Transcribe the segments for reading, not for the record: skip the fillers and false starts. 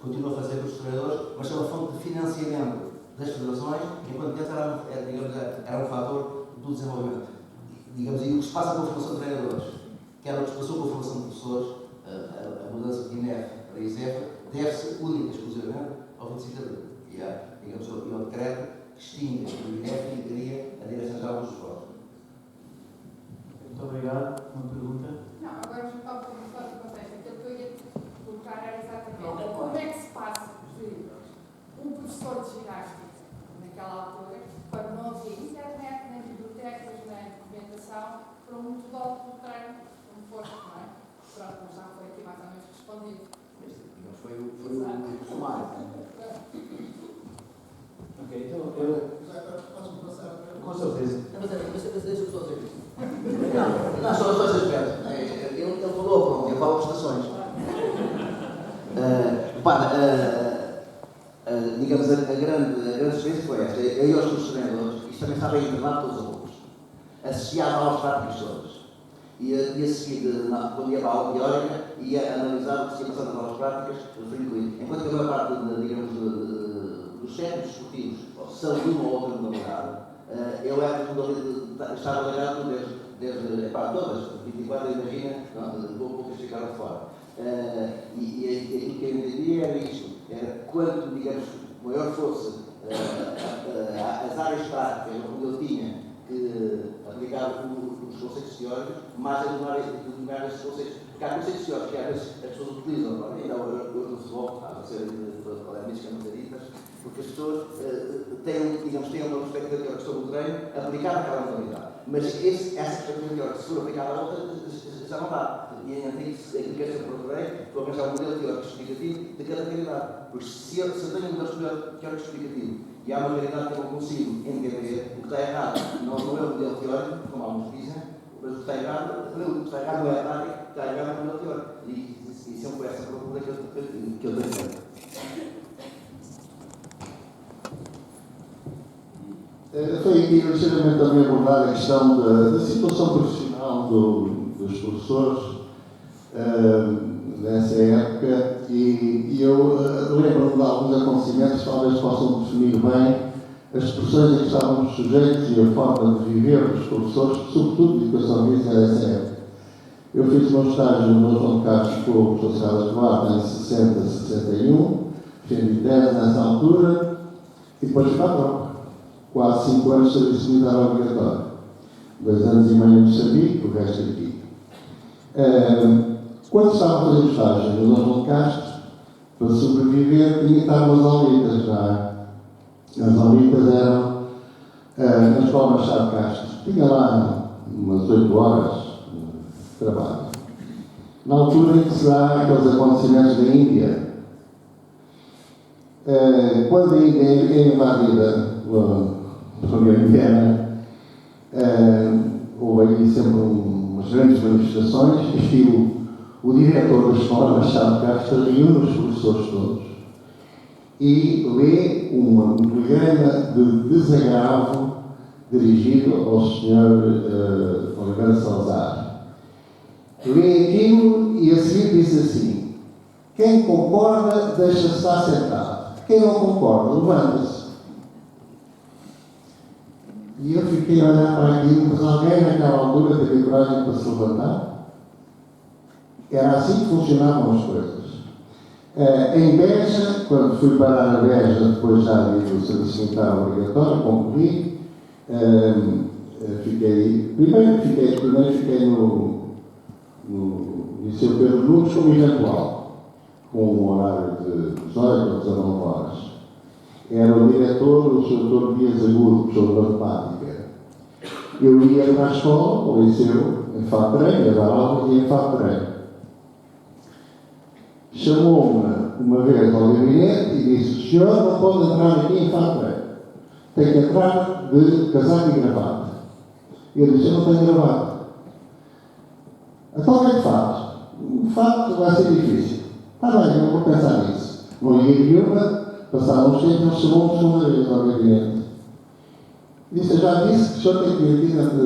continua a fazer com os treinadores, mas são a fonte de financiamento das federações, enquanto que era um fator do desenvolvimento. Digamos, e o que se passa com a formação de treinadores, que era o que se passou com a formação de professores, a mudança de INEF para ISEF, deve-se única e exclusivamente ao 25 de abril. E ao decreto que extingue o INEF e cria a Direção-Geral dos Esportes. Muito obrigado. Uma pergunta? Não, agora já estava a falar do contexto. Aquilo que eu ia colocar era exatamente como é que se passa de um professor de ginástica, naquela altura, quando não havia internet, nem bibliotecas, nem documentação, para um metodólogo do treino, como foste, não é? Pronto, mas já foi aqui mais ou menos respondido. Mas foi o sumário. Ok, então eu. Com certeza. Mas deixa-me só dizer isto. Não, só esse aspecto. Ele falou, pronto, ele fala de prestações. Digamos, a grande experiência foi esta. Eu e os cursos treinadores, isto também estava internado todos os alunos, associado às práticas todas. E a seguir, quando ia para a aula teórica, ia analisar o que se ia passar nas aulas práticas, referindo. Enquanto que a maior parte, dos centros esportivos são de uma ou outra modalidade, eu estava ligado desde todas, 24, imagina, poucas ficaram fora. E aquilo que eu entendia era isto, era quanto, digamos, maior fosse as áreas práticas onde eu tinha que aplicar os conceitos teóricos, mais a dominar esses conceitos. Porque há conceitos teóricos que às vezes as pessoas utilizam, ainda hoje no futebol, há de ser polémicas camaradas, porque as pessoas têm uma perspectiva teórica sobre o treino aplicada àquela modalidade. Mas essa perspectiva teórica, se for aplicada à outra, já não dá. E aquilo que eu procurei foi arranjar um modelo teórico explicativo de cada realidade. Porque se eu tenho um modelo teórico explicativo e há uma realidade que eu não consigo entender, o que está errado não é o modelo teórico, como alguns dizem, mas o que está errado não é a prática, o que está errado é o modelo teórico. E sempre foi essa procura que eu tenho feito. Foi aqui ligeiramente também abordar a questão da situação profissional dos professores nessa época e eu lembro-me de alguns acontecimentos que talvez possam definir bem as expressões a que estávamos sujeitos e a forma de viver dos professores, sobretudo de educação física nessa época. Eu fiz o meu estágio no João Castro com o professor Carlos Duarte em 60, 61, fiz 10 nessa altura e depois fui para a tropa. Quase 5 anos de serviço militar obrigatório. 2 anos e meio de serviço, o resto aqui. Quando estava a fazer o estágio no Dom João Castro, para sobreviver, tinha que estar nas aulitas já. As aulitas eram na Escola Machado Castro. Tinha lá umas 8 horas de trabalho. Na altura em que se dá aqueles acontecimentos da Índia, quando a Índia é invadida a União Indiana, houve aí sempre umas grandes manifestações e o diretor da Escola Machado Castro reúne os professores todos e lê um telegrama de desagravo dirigido ao Sr. Oliveira Salazar. Lê aquilo e a seguir diz assim: quem concorda deixa-se estar sentado, quem não concorda levanta-se. E eu fiquei a olhar para aquilo, mas alguém naquela altura teve coragem para se levantar? Era assim que funcionavam as coisas. Em Beja, quando fui parar a Beja, depois já do serviço militar obrigatório, concluí, primeiro fiquei no Liceu Pedro Nunes como eventual, com um horário de 18 ou 19 horas. Era o diretor, o Sr. Dias Agudo, professor de matemática. Eu ia para a escola, ao liceu, em fato de treino, ia dar aulas e em fato de treino. Chamou-me uma vez ao gabinete e disse: o senhor não pode entrar aqui em fato de treino. Tem que entrar de casaco e gravata. E eu disse: eu não tenho gravata. Então o que é que faz? O fato vai ser difícil. Está bem, eu vou pensar nisso. Não ia nenhuma. Passaram uns tempos, ele chamou-me segunda vez ao gabinete. Disse: eu já disse que o senhor tem que ir aqui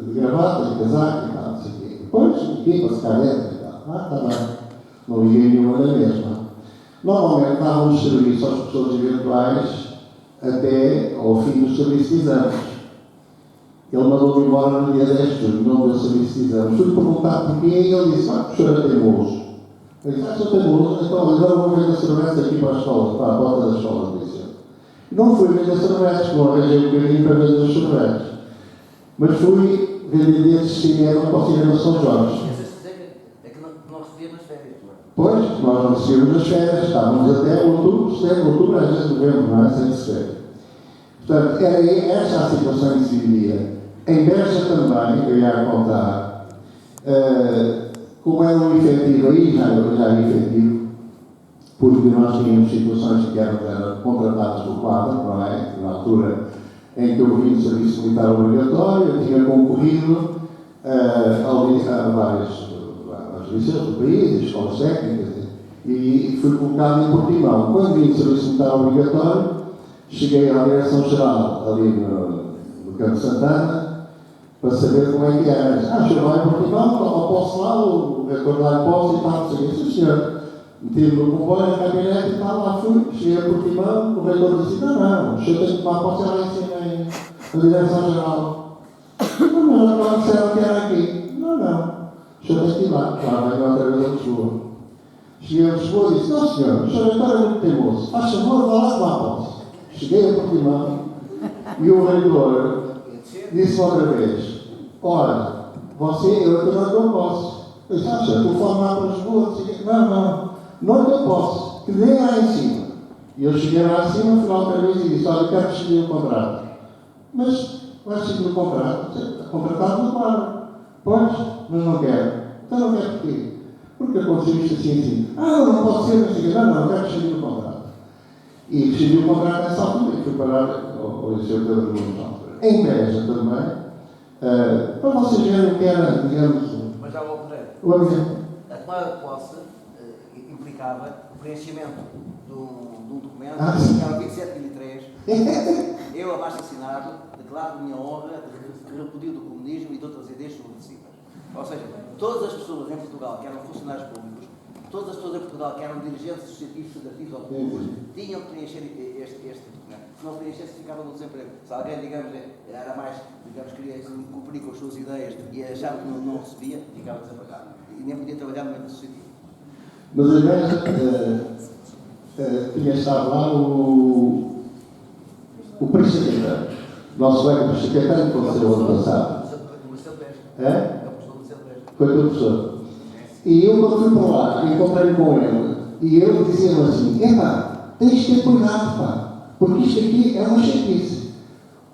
de gravata e casaco e tal, não sei o quê. Depois, aqui para ficar dentro e tal. Está bem. Não liguei nenhuma da mesma. Normalmente davam-nos serviço aos professores eventuais até ao fim do serviço de exames. Ele mandou-me embora no dia 10 de julho, não deu serviço de exames. Fui perguntar porquê e ele disse: professor é teimoso. Eu disse: sou teimoso, então agora vou vender sorvetes aqui para a escola, para a porta da escola, disse ele. Não fui vender sorvetes, não arranjei um bocadinho para vender os sorvetes. Mas fui vender bilhetes de cinema para o cinema São Jorge. É que não recebia nas férias, não é? Pois, nós não recebíamos nas férias, estávamos até outubro, setembro, outubro, às vezes novembro, não é? Sem receber. Portanto, era esta a situação em que se vivia. Em Beja também, eu ia contar, como era um efetivo, aí já era efetivo, porque nós tínhamos situações que eram contratadas do quadro, não é? Na altura em que eu vim do serviço militar obrigatório, eu tinha concorrido a vários liceus do país, escolas técnicas, e fui colocado em Portimão. Quando vim do serviço militar obrigatório, cheguei à direção-geral ali no Campo Santana para saber como é que era. Chegou lá em Portimão, ao posto lá, o reitor lá em posse e tal, não sei o que. Sim, senhor. Meti-me no comboio, na caminhonete e tal, lá fui, cheguei a Portimão, o reitor disse: não, o senhor tem que tomar posse lá em cima, na direção-geral. Não, não disseram que era aqui. Não. O senhor tem que ir lá venho outra vez a Lisboa. Cheguei a Lisboa e disse: não, senhor, o senhor agora é muito teimoso, faz favor, vá lá tomar posse. Cheguei a Portimão e o reitor disse outra vez: olha, eu não dou posse. Eu disse: senhor, telefone lá para Lisboa. Não dou posse, que nem lá em cima. E eu cheguei lá em cima, afinal, outra vez e disse: olha, quero seguir o contrato. Mas vai seguir o contrato? Contratado no quadro. Pois, mas não quero. Então não quero porquê? Porque aconteceu isto assim. Não pode ser, não quero seguir o contrato. E segui o contrato nessa altura e fui parar ao Liceu Pedro Nunes na altura. Em Beja também, para vocês verem o que era, digamos. Mas já vou correr. A tomada de posse implicava o preenchimento de um documento que era o 27.003. Eu, abaixo assinado, declaro minha honra de repudio do comunismo e de outras ideias subversivas. Ou seja, todas as pessoas em Portugal que eram funcionários públicos, todas as pessoas em Portugal que eram dirigentes associativos, federativos ou públicos, tinham que preencher este documento. Se não preenchesse, ficavam no desemprego. Se alguém, digamos, era mais, queria cumprir com as suas ideias e achava que não recebia, ficava desempregado. E nem podia trabalhar no momento associativo. Mas a Beja tinha estado lá o Príncipe Caetano. Nosso colega Príncipe Caetano aconteceu ano passado. Foi teu professor. E eu, quando fui para lá, encontrei com ele, e ele dizia-me assim: tens de ter cuidado, porque isto aqui é uma chatice.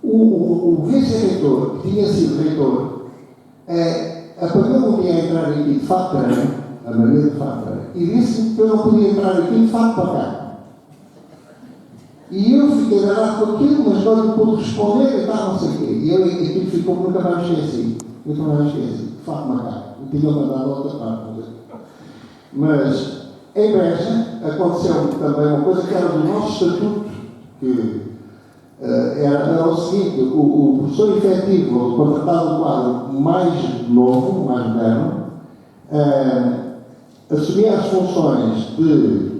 O vice-reitor, que tinha sido reitor, apagou-me um dia a entrar aqui de fato, a Maria de fato, e disse que eu não podia entrar aqui de fato para cá. E eu fiquei agarrado com aquilo, mas não lhe pude responder e tal, não sei o quê. E aquilo ficou, nunca mais esqueci. De fato, macaco. Eu tinha mandado a outra parte. Mas, em Beja, aconteceu também uma coisa que era do nosso estatuto, que era o seguinte: o professor efetivo, contratado do quadro mais novo, mais moderno, assumia as funções de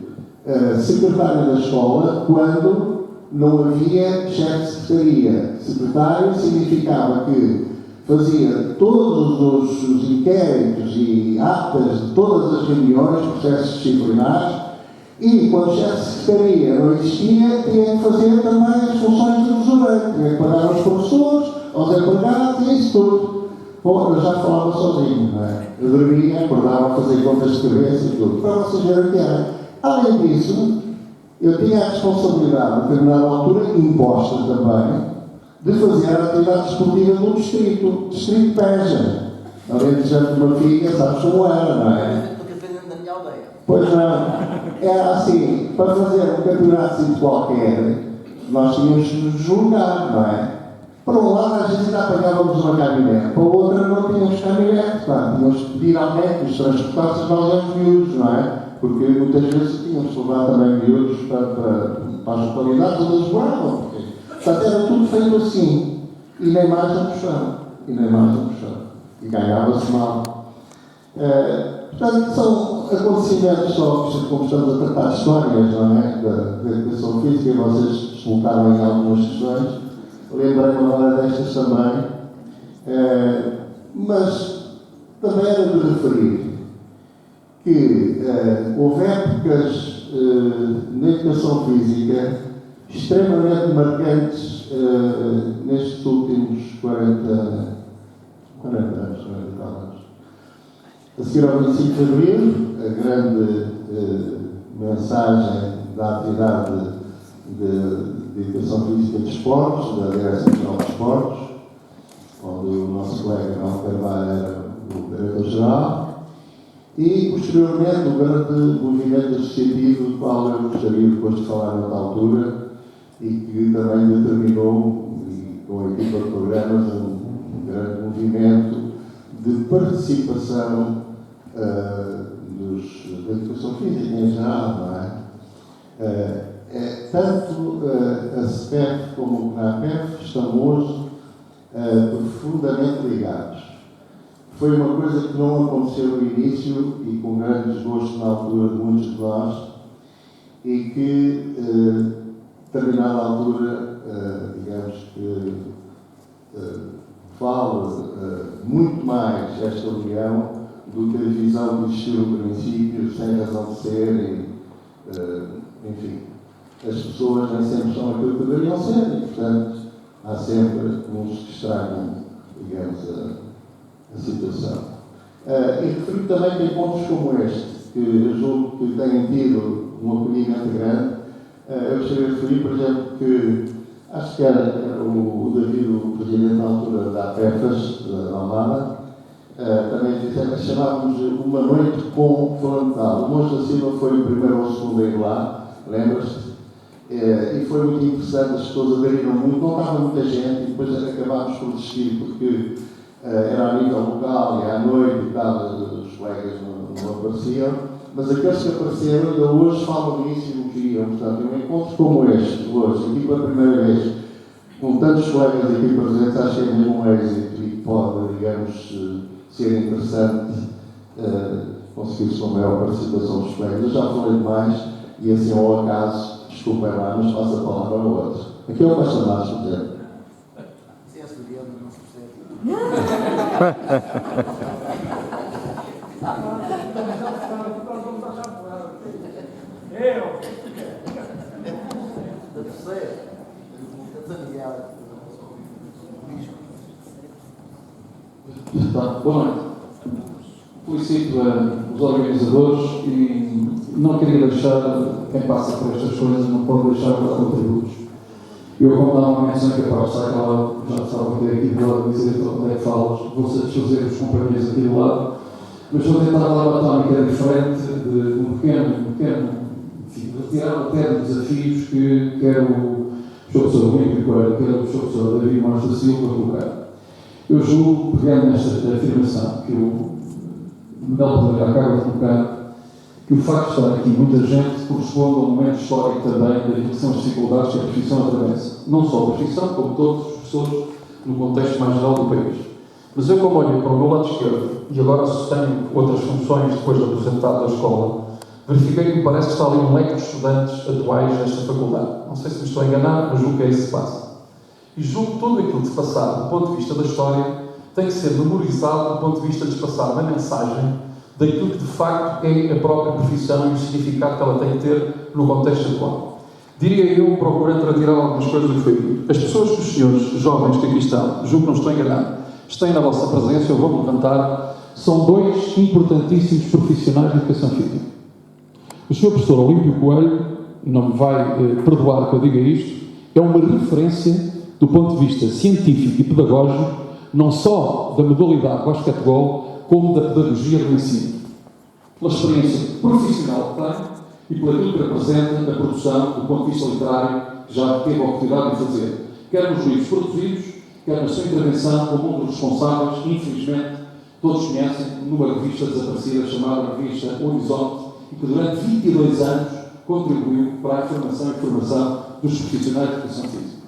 secretário da escola quando não havia chefe de secretaria. Secretário significava que fazia todos os inquéritos e atas de todas as reuniões, processos disciplinares, e quando o chefe de secretaria não existia, tinha que fazer também as funções de tesourante, tinha que pagar aos professores, aos empregados e isso tudo. Bom, eu já falava sozinho, não é? Eu dormia, acordava a fazer contas de cabeça e tudo, para vocês verem o que era. Além disso, eu tinha a responsabilidade, a determinada altura, imposta também, de fazer a atividade desportiva do distrito Beja. Além de ser uma filha, sabes como era, não é? Da minha aldeia. Pois não. Era assim, para fazer um campeonato qualquer, nós tínhamos de nos deslocar, não é? Para um lado, às vezes ainda apanhávamos uma caminhonete, para o outro não tínhamos caminhonete, tínhamos de pedir alguém que nos transportasse nós aos miúdos, não é? Porque muitas vezes tínhamos de levar também miúdos para as localidades onde eles moravam. Portanto, era tudo feito assim. E nem mais no puxão. E ganhava-se mal. Portanto, são acontecimentos só, como estamos a tratar de histórias, não é? Da educação física, e vocês colocaram em algumas questões, lembrei-me agora destas também, mas também era de referir que houve épocas na educação física extremamente marcantes nestes últimos 40 anos, 40 anos. A seguir ao 25 de Abril, a grande mensagem da atividade de educação física de esportes, da Direção-Geral de Esportes, onde o nosso colega Manuel Carvalho era o diretor-geral, e, posteriormente, o grande movimento associativo, do qual eu gostaria depois de falar noutra altura, e que também determinou, com a equipa de programas, um grande movimento de participação da educação física em geral, não é? Tanto a CEPEF como o CNAPEF estão hoje profundamente ligados. Foi uma coisa que não aconteceu no início e com grande desgosto na altura de muitos de nós, e que, a determinada altura, digamos que fala muito mais esta união do que a visão de existir o princípio sem razão de ser, enfim, as pessoas nem sempre são aquilo que deveriam ser e, portanto, há sempre uns que estragam, digamos, a situação. E refiro também que em pontos como este, que eu julgo que têm tido um acolhimento grande, eu gostaria de referir, por exemplo, que acho que era o David, o presidente na altura da APEFAS, da Almada, também chamávamos uma noite com Frontal. O Monge da Silva foi o primeiro ou o segundo a ir lá, lembras-te? E foi muito interessante, as pessoas aderiram muito, não estava muita gente, e depois acabámos por desistir, porque era a nível local e à noite e tal, os colegas não apareciam, mas aqueles que apareceram ainda hoje falam nisso e elogiam. Portanto, um encontro como este, hoje, aqui pela primeira vez, com tantos colegas aqui presentes, acho que é mesmo um êxito e pode, digamos, ser interessante conseguir-se uma maior participação dos colegas. Eu já falei demais e, assim, ao acaso, desculpem lá, mas passo a palavra ao outro. Aqui é o Pastor Marcos, por exemplo. Se é estudiante, não se percebe. Da terceira, boa noite. Felicito os organizadores e não queria deixar, quem passa por estas coisas não pode deixar de dar contributos. Eu, como normalmente sou incapaz de estar calado, já estava a ter aqui do lado dizer onde é que falas, vou satisfazer os companheiros aqui do lado, mas vou tentar dar uma tónica diferente de um pequeno, enfim, retirado até de desafios que quer o professor Olímpio Coelho, quer o professor David Marques da Silva colocar. Eu julgo, pegando nesta afirmação que o Miguel Pereira acaba de colocar, que o facto de estar aqui muita gente corresponde a um momento histórico também daquilo que são as dificuldades que a profissão atravessa. Não só a profissão, como todos os professores no contexto mais geral do país. Mas eu, como olho para o meu lado esquerdo, e agora tenho outras funções depois de aposentado da escola, verifiquei que me parece que está ali um leque de estudantes atuais nesta faculdade. Não sei se me estou a enganar, mas julgo que é isso que se passa. E julgo que tudo aquilo que se passar do ponto de vista da história tem que ser memorizado do ponto de vista de passar uma mensagem daquilo que de facto é a própria profissão e o significado que ela tem que ter no contexto atual. Diria eu, procurando retirar algumas coisas do que foi dito. As pessoas que os senhores jovens que aqui estão, julgo que não estou enganado, estão na vossa presença, eu vou-me levantar, são dois importantíssimos profissionais de educação física. O Sr. Professor Olímpio Coelho, não me vai perdoar que eu diga isto, é uma referência do ponto de vista científico e pedagógico, não só da modalidade basquetebol, como da pedagogia do ensino. Pela experiência profissional que tem e por aquilo que apresenta na produção do ponto de vista literário, que já teve a oportunidade de fazer, quer nos livros produzidos, quer na sua intervenção como um dos responsáveis, infelizmente, todos conhecem, numa revista desaparecida chamada Revista Horizonte, e que durante 22 anos contribuiu para a afirmação e formação dos profissionais de educação física.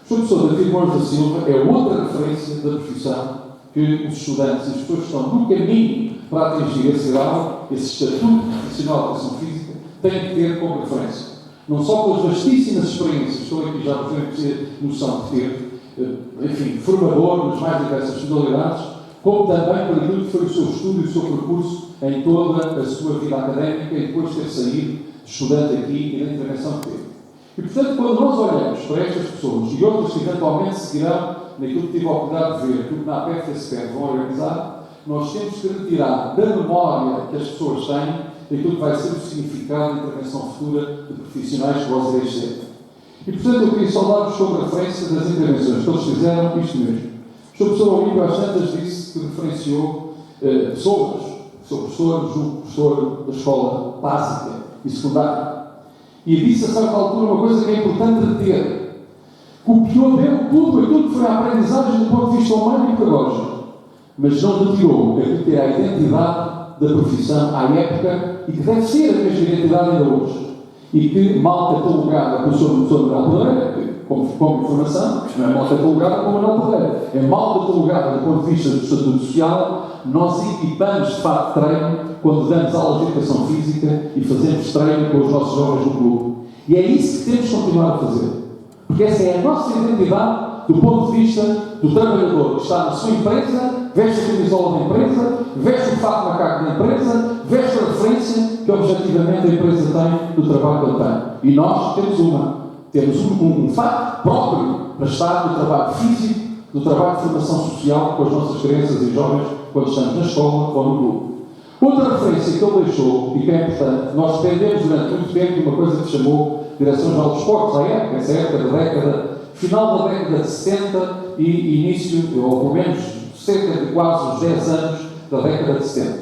O professor David Marques da Silva é outra referência da profissão que os estudantes e as pessoas que estão no caminho para atingir esse grau esse estatuto profissional de educação física, tem que ter como referência. Não só pelas vastíssimas experiências, estou aqui já por ter noção de ter, enfim, formador nas mais diversas modalidades, como também por aquilo que foi o seu estudo e o seu percurso em toda a sua vida académica e depois de ter saído estudante aqui e da intervenção que teve. E, portanto, quando nós olhamos para estas pessoas e outras que eventualmente seguirão naquilo que tive a oportunidade de ver, aquilo que na APF vão organizar, nós temos que retirar da memória que as pessoas têm aquilo que vai ser o significado da intervenção futura de profissionais que vós ireis ser. E, portanto, eu queria só dar-vos como referência das intervenções que eles fizeram isto mesmo. O Sr. Professor Olímpio, às tantas, disse que referenciou pessoas, o Sr. Professor da escola básica e secundária. E disse a certa altura uma coisa que é importante reter. Copiou dele tudo aquilo que foi a aprendizagem do ponto de vista humano e pedagógico, mas não retirou aquilo que é a identidade da profissão à época e que deve ser a mesma identidade ainda hoje. E que, mal catalogada pelo Sr. Professor Manuel Pereira, como informação, isto não é mal catalogada como Manuel Pereira, é mal catalogada do ponto de vista do estatuto social, nós equipamos de facto treino quando damos aulas de educação física e fazemos treino com os nossos jovens no clube. E é isso que temos que continuar a fazer. Porque essa é a nossa identidade do ponto de vista do trabalhador que está na sua empresa, veste a camisola da empresa, veste o fato macaco da empresa, veste a referência que objetivamente a empresa tem do trabalho que ele tem. E nós temos um fato próprio para estar no trabalho físico, no trabalho de formação social com as nossas crianças e jovens quando estamos na escola ou no clube. Outra referência que ele deixou, e que é importante, nós dependemos durante muito tempo de uma coisa que se chamou Direção-Geral dos Esportes, à época, essa época da década, final da década de 70 e início, ou pelo menos cerca de quase os 10 anos da década de 70.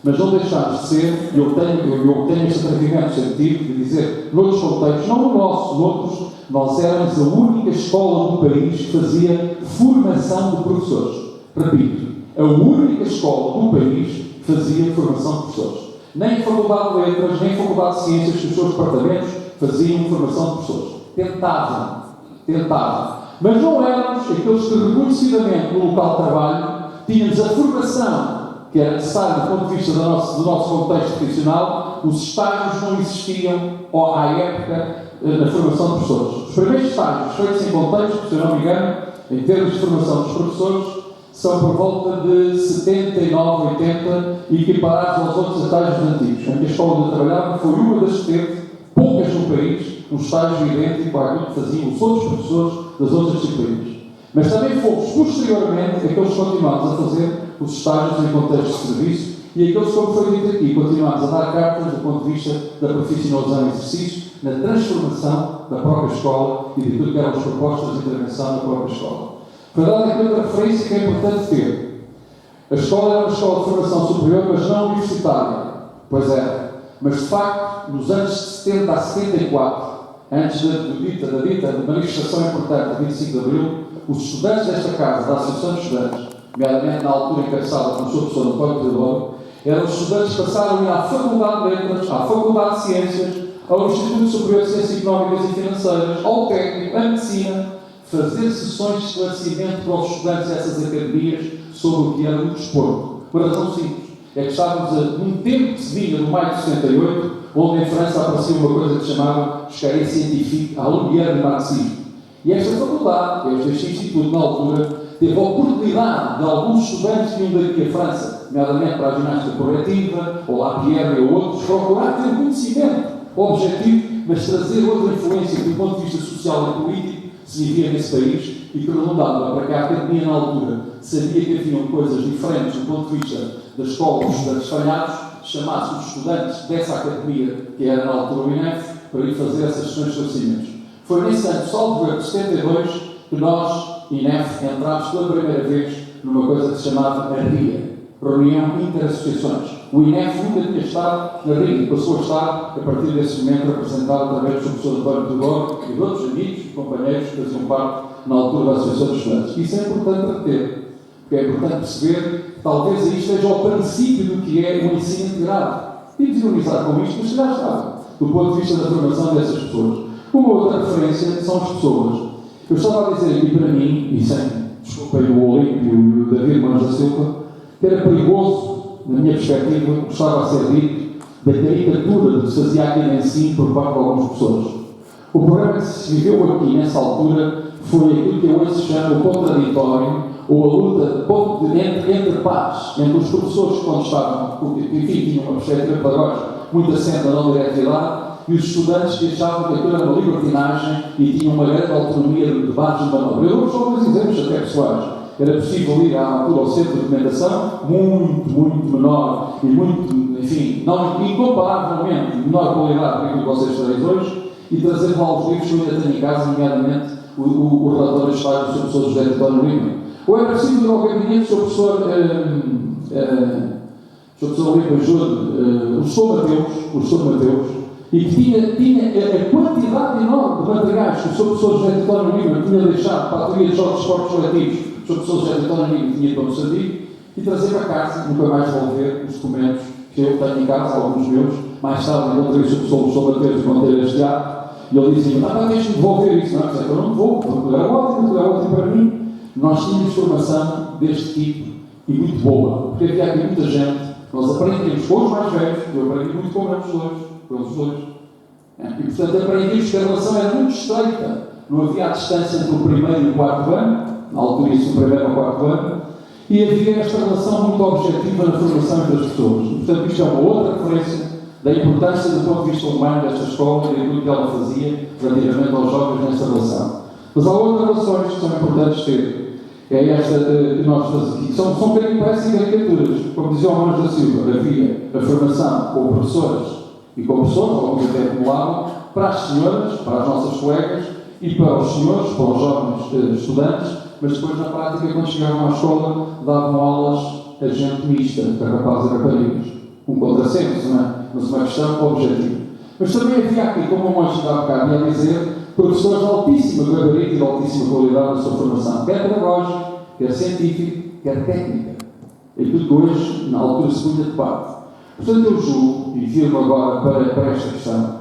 Mas não deixámos de ser, e eu tenho este atrevimento sentido de dizer, noutros contextos, não no nosso, noutros, nós éramos a única escola do país que fazia formação de professores. Repito, a única escola do país que fazia formação de professores. Nem Faculdade de Letras, nem Faculdade de Ciências, que os seus departamentos faziam formação de professores. Tentavam. Mas não éramos aqueles que reconhecidamente no local de trabalho tínhamos a formação que era necessária do ponto de vista do nosso contexto profissional. Os estágios não existiam à época na formação de professores. Os primeiros estágios feitos em contexto, se eu não me engano, em termos de formação dos professores, são por volta de 79, 80 e equiparados aos outros estágios antigos. A minha escola onde eu trabalhava foi uma das que teve, poucas no país, um estágio idêntico àquilo que faziam os outros professores das outras disciplinas. Mas também fomos, posteriormente, aqueles que continuámos a fazer os estágios em contexto de serviço e aqueles, como foi dito aqui, continuámos a dar cartas do ponto de vista da profissionalização e exercício, na transformação da própria escola e daquilo que eram as propostas de intervenção na própria escola. Foi dada aqui outra referência que é importante ter. A escola era uma escola de formação superior, mas não universitária. Pois era. Mas, de facto, nos anos de 70 a 74, antes da dita manifestação importante, de 25 de Abril, os estudantes desta casa, da Associação de Estudantes, nomeadamente na altura encabeçada pelo Sr. Professor António Teodoro, eram os estudantes que passaram a ir à Faculdade de Letras, à Faculdade de Ciências, ao Instituto Superior de Ciências Económicas e Financeiras, ao Técnico, à Medicina, fazer sessões de esclarecimento para os estudantes dessas academias sobre o que era o desporto. Por razão simples. É que estávamos num tempo que se vinha no maio de 68, onde em França aparecia uma coisa que se chamava Escaria Científica, a Lumière de Marxismo. E esta faculdade, este instituto, na altura, teve a oportunidade de alguns estudantes que iam daqui à França, nomeadamente para a ginástica corretiva, ou lá Pierre ou outros, procurar ter conhecimento objetivo, mas trazer outra influência que, do ponto de vista social e político, se vivia nesse país e que não dava para que a academia, na altura, sabia que haviam coisas diferentes do ponto de vista da escola dos estudantes falhados, chamasse os estudantes dessa academia, que era na altura o INEF, para ir fazer essas sessões de esclarecimentos. Foi nesse ano, salvo de 72, que nós, INEF, entramos pela primeira vez numa coisa que se chamava a RIA, Reunião Interassociações. O INEF nunca tinha estado na RIA, passou a estar, a partir desse momento, representado através do professor António Teodoro e de outros amigos e companheiros que faziam parte, na altura, da Associação de Estudantes. Isso é importante reter, porque é importante perceber que talvez aí esteja ao princípio do que é o ensino integrado. E desutilizar com isto, mas já está, do ponto de vista da formação dessas pessoas. Uma outra referência são as pessoas. Eu estava a dizer aqui para mim, e sem, desculpem o Olímpio e o David Manos da Silva, que era perigoso na minha perspectiva, gostava a ser dito da caricatura que se fazia aqui em ensino por parte de alguns professores. O problema que se viveu aqui nessa altura foi aquilo que hoje se chama o contraditório, ou a luta entre pares, entre os professores que quando estavam, porque enfim, tinham uma perspectiva pedagógica muito assente na não diretividade, e os estudantes que achavam que aquilo era uma libertinagem e tinham uma grande autonomia de debates de manobra. Eu dou só dois exemplos até pessoais. Era possível ir à altura ao centro de documentação, muito menor e muito, enfim, não incomparavelmente menor qualidade do que vocês trazeis hoje, e trazer lá os livros que eu ainda tenho em casa, nomeadamente o relatório de estágio do Sr. Professor José António Lima. Ou era possível ir ao gabinete do Sr. Professor Lima ajude, o Sr. Mateus, e que tinha a quantidade enorme de materiais que o Sr. Professor José António Lima tinha deixado para a teoria de jogos de esportes coletivos, o Sr. Professor José António Lima tinha para Moçambique, e trazer para casa, nunca mais devolver os documentos que eu tenho em casa, alguns meus. Mais tarde encontrei o Sr. Professor Mateus de manter este ato, e ele dizia-me: tens de devolver isso. Não, eu não devolvo, porque é ótimo para mim. Nós tínhamos formação deste tipo e muito boa, porque havia aqui muita gente, nós aprendemos com os mais velhos, eu aprendi muito com eles dois. E portanto aprendemos que a relação era muito estreita, não havia a distância entre o primeiro e o quarto ano, na altura isso o primeiro e o quarto ano, e havia esta relação muito objetiva na formação entre as pessoas. E, portanto isto é uma outra referência da importância do ponto de vista humano desta escola e daquilo que ela fazia relativamente aos jovens nesta relação. Mas há outras relações que são importantes ter. É esta que nós fazemos aqui. São caricaturas. Como dizia o Manuel da Silva, havia a formação com professores e com pessoas, alguns até acumulavam, para as senhoras, para as nossas colegas, e para os senhores, para os jovens estudantes, mas depois na prática, quando chegavam à escola, davam aulas a gente mista, para rapazes e raparigas. Um contrassenso, não é? Mas uma questão objetiva. Mas também havia aqui, como o Monge há bocado ia dizer, professores de altíssima gabarito e de altíssima qualidade na sua formação, quer pedagógica, quer científica, quer técnica. É tudo que hoje, na altura, se punha de parte. Portanto, eu julgo, e firmo agora para esta questão,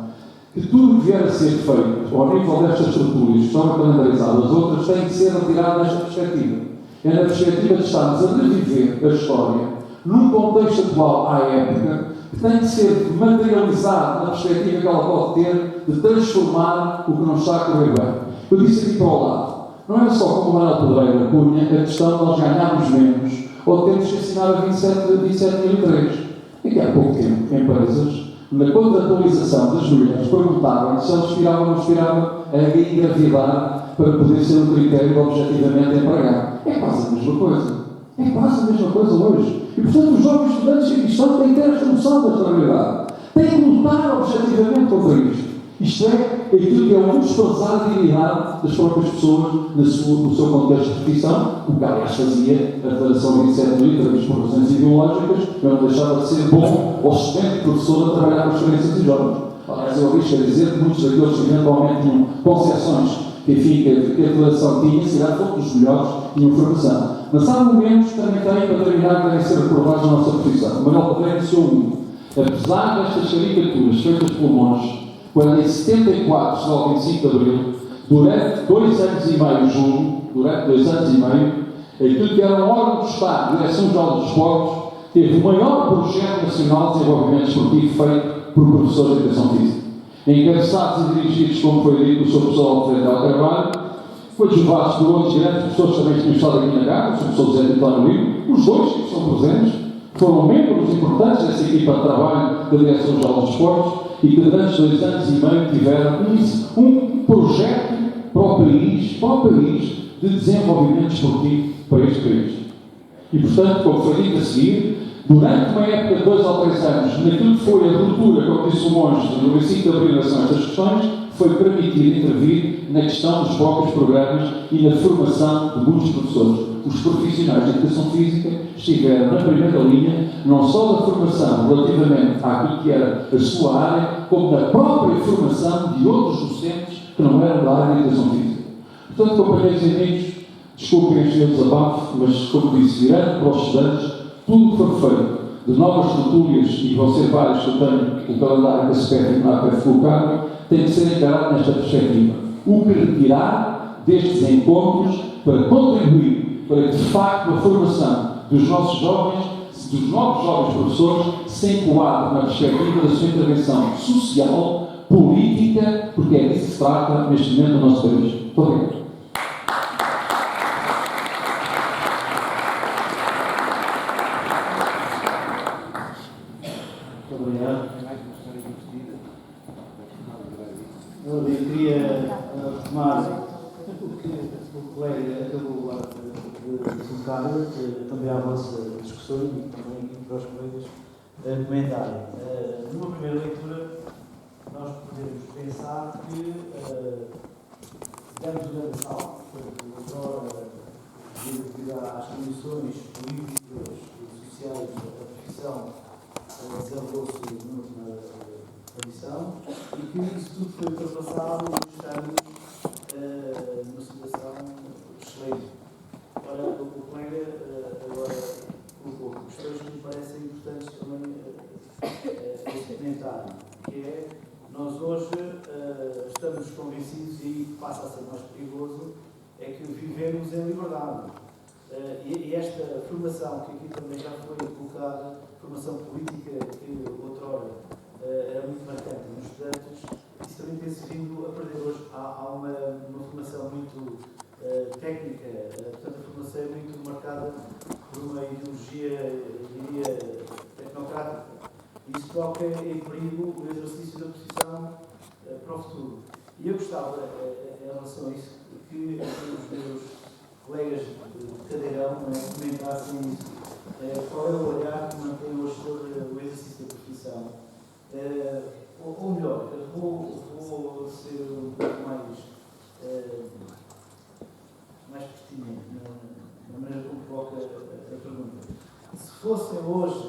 que tudo que vier a ser feito ao nível destas estruturas que estão calendarizadas, outras têm que ser retiradas nesta perspectiva. É na perspectiva de estarmos a reviver a história num contexto atual à época, que tem que ser materializado na perspectiva que ela pode ter de transformar o que não está a correr bem. Eu disse aqui para o lado, não é só como o Manuel Pedreira punha a questão de nós ganharmos menos ou termos que assinar a 27.003. Aqui há pouco tempo, em empresas, na contratualização das mulheres, perguntavam se elas aspiravam ou não aspiravam a engravidar para poder ser um critério de objetivamente empregar. É quase a mesma coisa. É quase a mesma coisa hoje. E, portanto, os jovens estudantes que aqui estão têm que ter esta noção desta realidade. Têm que lutar objetivamente contra isto. Isto é aquilo que é um desprezar a dignidade das próprias pessoas no seu contexto de profissão, o que aliás fazia a Federação 27 Litros por razões ideológicas, eu não deixava de ser bom ou excelente professor a trabalhar com experiências de jovens. Aliás, eu arrisco a dizer que muitos daqueles que eventualmente tinham concepções que a Federação tinha, se calhar foram dos melhores, tinham formação. Mas há momentos que também têm, para terminar, que devem ser recordados na nossa profissão. O Manuel Pedreira disse um. Apesar destas caricaturas feitas pelo Monge, quando em 74, só ao 25 de Abril, durante 2 anos e meio, julgo, aquilo que era um órgão do Estado, Direção-Geral dos Esportes, teve o maior projeto nacional de desenvolvimento esportivo feito por professores de educação física. Encabeçados e dirigidos, como foi dito, o Sr. Professor Alfredo Del Carvalho, coadjuvados por outros grandes professores também que tinham estado aqui na Casa, o Sr. Professor José António Lima, os dois que estão presentes, foram membros importantes dessa equipa de trabalho da Direção-Geral dos Esportes e que durante 2 anos e meio tiveram um projeto para o país de desenvolvimento esportivo para este país. E, portanto, como foi dito a seguir, durante uma época de 2 ou 3 anos, naquilo que foi a ruptura, como disse o Monge, no 25 de Abril, são estas questões, foi permitido intervir na questão dos próprios programas e na formação de muitos professores. Os profissionais de educação física estiveram na primeira linha, não só da formação relativamente àquilo que era a sua área, como da própria formação de outros docentes que não eram da área de educação física. Portanto, companheiros e amigos, desculpem este meu desabafo, mas, como disse, virando para os estudantes, tudo o que for feito de novas tertúlias, e vão ser vários que eu tenho o calendário que a SPEF e o NAPEF colocaram, tem que ser encarado nesta perspectiva. O que retirar destes encontros para contribuir para que, de facto, a formação dos nossos jovens, se os novos jovens professores se enquadram na perspectiva da sua intervenção social, política, porque é disso que se trata neste momento no nosso país. Muito obrigado. Muito obrigado. Eu queria retomar o que o colega acabou lá de colocar, também à vossa discussão e também para os colegas comentarem. Numa primeira leitura, nós podemos pensar que damos um grande salto, agora, devido às condições políticas e sociais da profissão, desenvolveu-se na última tradição e que isso tudo foi ultrapassado e estamos numa situação excelente. Ora, o colega agora colocou questões que me parecem importantes também comentar, que é, nós hoje estamos convencidos, e passa a ser mais perigoso, é que vivemos em liberdade. E esta formação, que aqui também já foi colocada, formação política, que outrora era muito marcante nos estudantes, isso também tem-se vindo a perder hoje. Há uma formação muito técnica, portanto a formação é muito marcada por uma ideologia, diria, tecnocrática. Isso coloca em perigo o exercício da profissão para o futuro. E eu gostava, em relação a isso, que os meus colegas de cadeirão comentassem isso. Qual é o olhar que mantém hoje sobre o exercício da profissão? Ou melhor, vou ser um pouco mais pertinente na maneira como coloca a pergunta. Se fossem hoje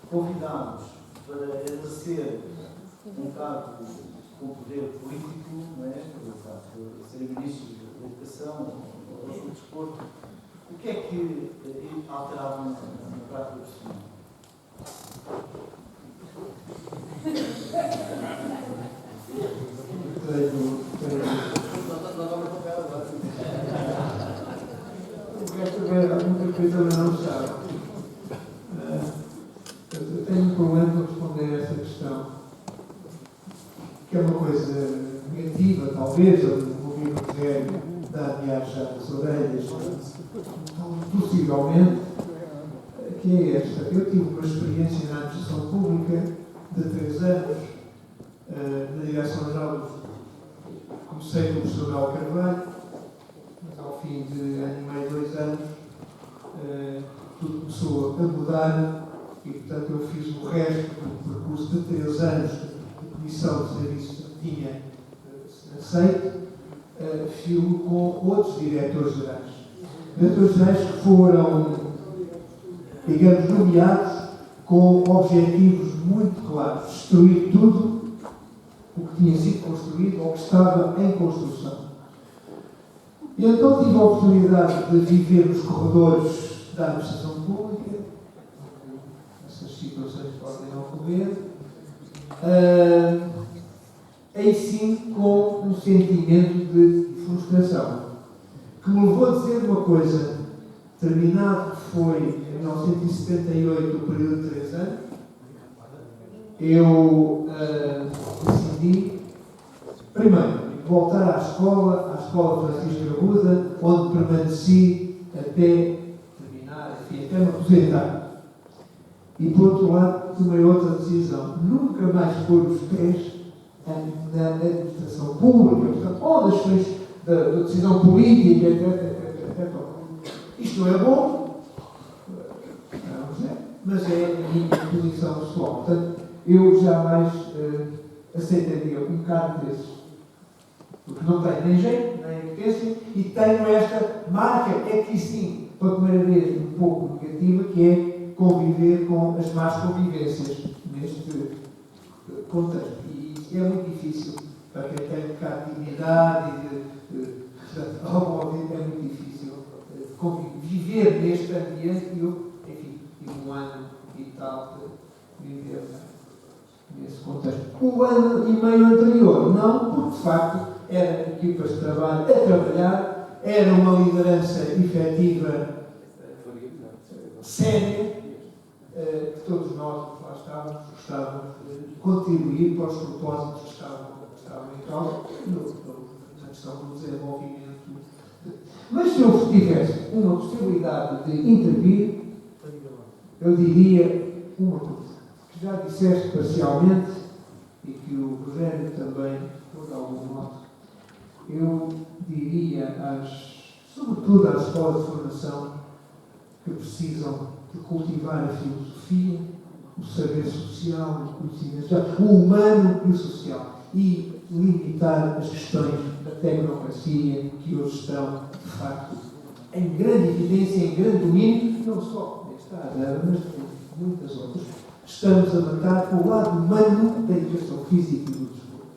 convidados para exercer um cargo com poder político, não é? Por caso de ser ministro da Educação ou do Desporto, o que é que alteravam na prática profissional? Muita coisa não sabe. Eu tenho um problema para responder a essa questão, que é uma coisa negativa, talvez, eu ouvi o Rogério dar-me já as orelhas, possivelmente, que é esta. Eu tive uma experiência na administração pública de 3 anos, na Direção-Geral. Comecei no professor Mel Carvalho, mas ao fim de ano e meio, 2 anos, tudo começou a mudar e, portanto, eu fiz o resto do percurso de 3 anos de comissão de serviço que tinha aceito, filo com outros diretores-gerais. Diretores-gerais que foram, digamos, nomeados com objetivos muito claros: destruir tudo o que tinha sido construído ou que estava em construção. E então tive a oportunidade de viver nos corredores da administração pública, essas situações podem ocorrer, aí sim com um sentimento de frustração, que me levou a dizer uma coisa. Terminado foi em 1978 o período de 3 anos, eu decidi, primeiro, voltar à escola Francisco Arruda, onde permaneci até terminar, enfim, até me aposentar. E, por outro lado, tomei outra decisão: nunca mais pôr os pés na administração pública, portanto, ou das questões da decisão política, etc. Isto não é bom, mas é a minha posição pessoal. Portanto, eu jamais aceitaria um cargo desses, porque não tenho nem jeito, nem competência, e tenho esta marca, é que sim, pela primeira vez, um pouco negativa, que é conviver com as más convivências neste contexto. E isso é muito difícil para quem tem um bocado de dignidade e é muito difícil viver neste ambiente. E eu, enfim, tive 1 ano e tal de viver nesse contexto. O ano e meio anterior, não, porque de facto eram equipas de trabalho a trabalhar, era uma liderança efetiva séria, que todos nós que lá estávamos gostávamos de contribuir para os propósitos que estavam em causa na questão do desenvolvimento. Mas se eu tivesse uma possibilidade de intervir, eu diria uma coisa, que já disseste parcialmente e que o Rogério também, por algum modo, eu diria, sobretudo às escolas de formação, que precisam de cultivar a filosofia, o saber social, o conhecimento social, o humano e o social, e limitar as questões da tecnocracia que hoje estão, de facto, em grande evidência, em grande domínio, não só nesta área, mas também muitas outras. Estamos a matar o lado humano da educação física e do desporto.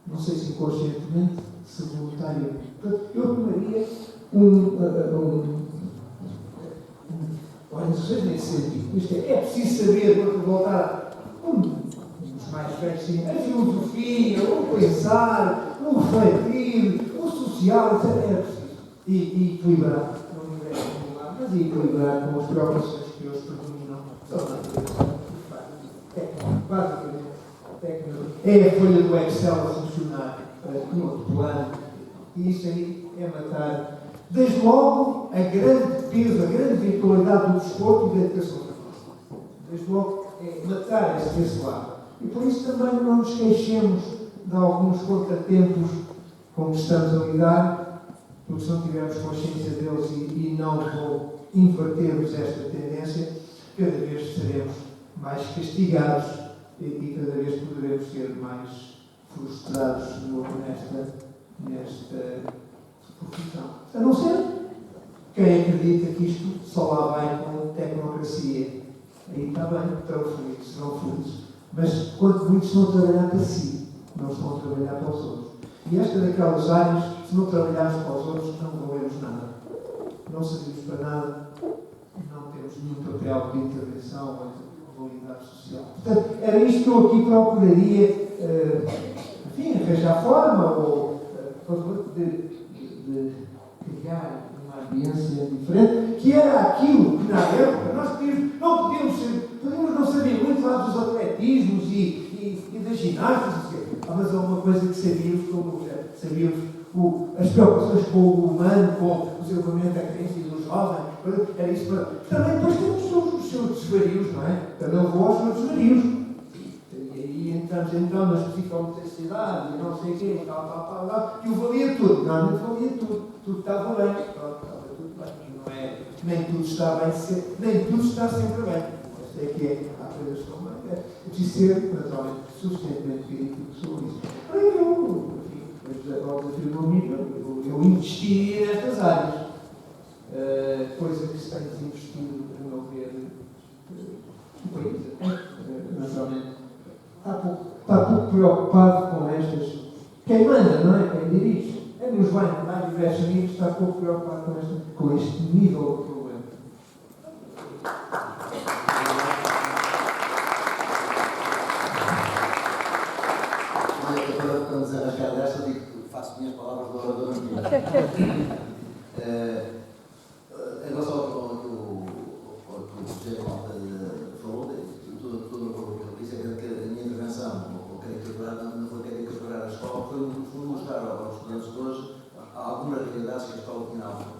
Não sei se inconscientemente, se voluntariamente. Portanto, eu tomaria olha, não sei nesse sentido. Isto é preciso saber, para voltar os mais velhos, sim, a filosofia, o pensar, o refletir, o social, etc. É preciso. E equilibrar, não me interessa nenhum, mas equilibrar com as preocupações que hoje predominam. Basicamente, é a folha do Excel a funcionar com outro plano. E isso aí é matar. Desde logo, a grande peso, a grande virtualidade do desporto e da educação. Desde logo, é matar esse lado. E por isso também não nos queixemos de alguns contratempos com que estamos a lidar, porque se não tivermos consciência deles e não invertermos esta tendência, cada vez seremos mais castigados e cada vez poderemos ser mais frustrados nesta profissão. A não ser quem acredita que isto só lá vai com tecnocracia. Aí está bem, estão felizes, serão felizes. Mas quanto muitos estão a trabalhar para si, não estão a trabalhar para os outros. E esta é daquelas áreas, se não trabalharmos para os outros, não valemos nada. Não servimos para nada, não temos nenhum papel de intervenção ou de validade social. Portanto, era isto que eu aqui procuraria, enfim, arranjar forma ou de criar uma ambiência diferente, que era aquilo que na época nós podíamos não saber muito lá dos atletismos e das ginásticas, mas há uma coisa que sabíamos, como já sabíamos, as preocupações com o humano, com o desenvolvimento da criança e do jovem, era isso para... Também depois temos os seus desvarios, não é? Também vou aos seus desvarios. E aí entramos então nas psicomotricidade e não sei o quê, tal, e o valia tudo. Não valia tudo. Tudo estava bem. Estava tudo bem. Não é, nem tudo está bem, nem tudo está sempre bem. Esta é que é. Há coisas que estão bem. É preciso ser, naturalmente, suficientemente crítico sobre isso. Para eu, enfim, ao desafio do amigo, eu investiria nestas áreas. Coisa que se tem desinvestido, a meu ver, no país. Naturalmente. Está pouco preocupado com estas. Quem manda, não é? Quem dirige. É nos mais diversos níveis, está pouco preocupado com este nível de problema. Olha, para nos arranjar desta, digo que faço minhas palavras do orador aqui. Em relação ao que o José Malta falou, tudo o que ele disse, é que a minha intervenção, ou caricaturar, não foi caricaturar a escola, foi mostrar aos estudantes de hoje algumas realidades que a escola tinha na altura.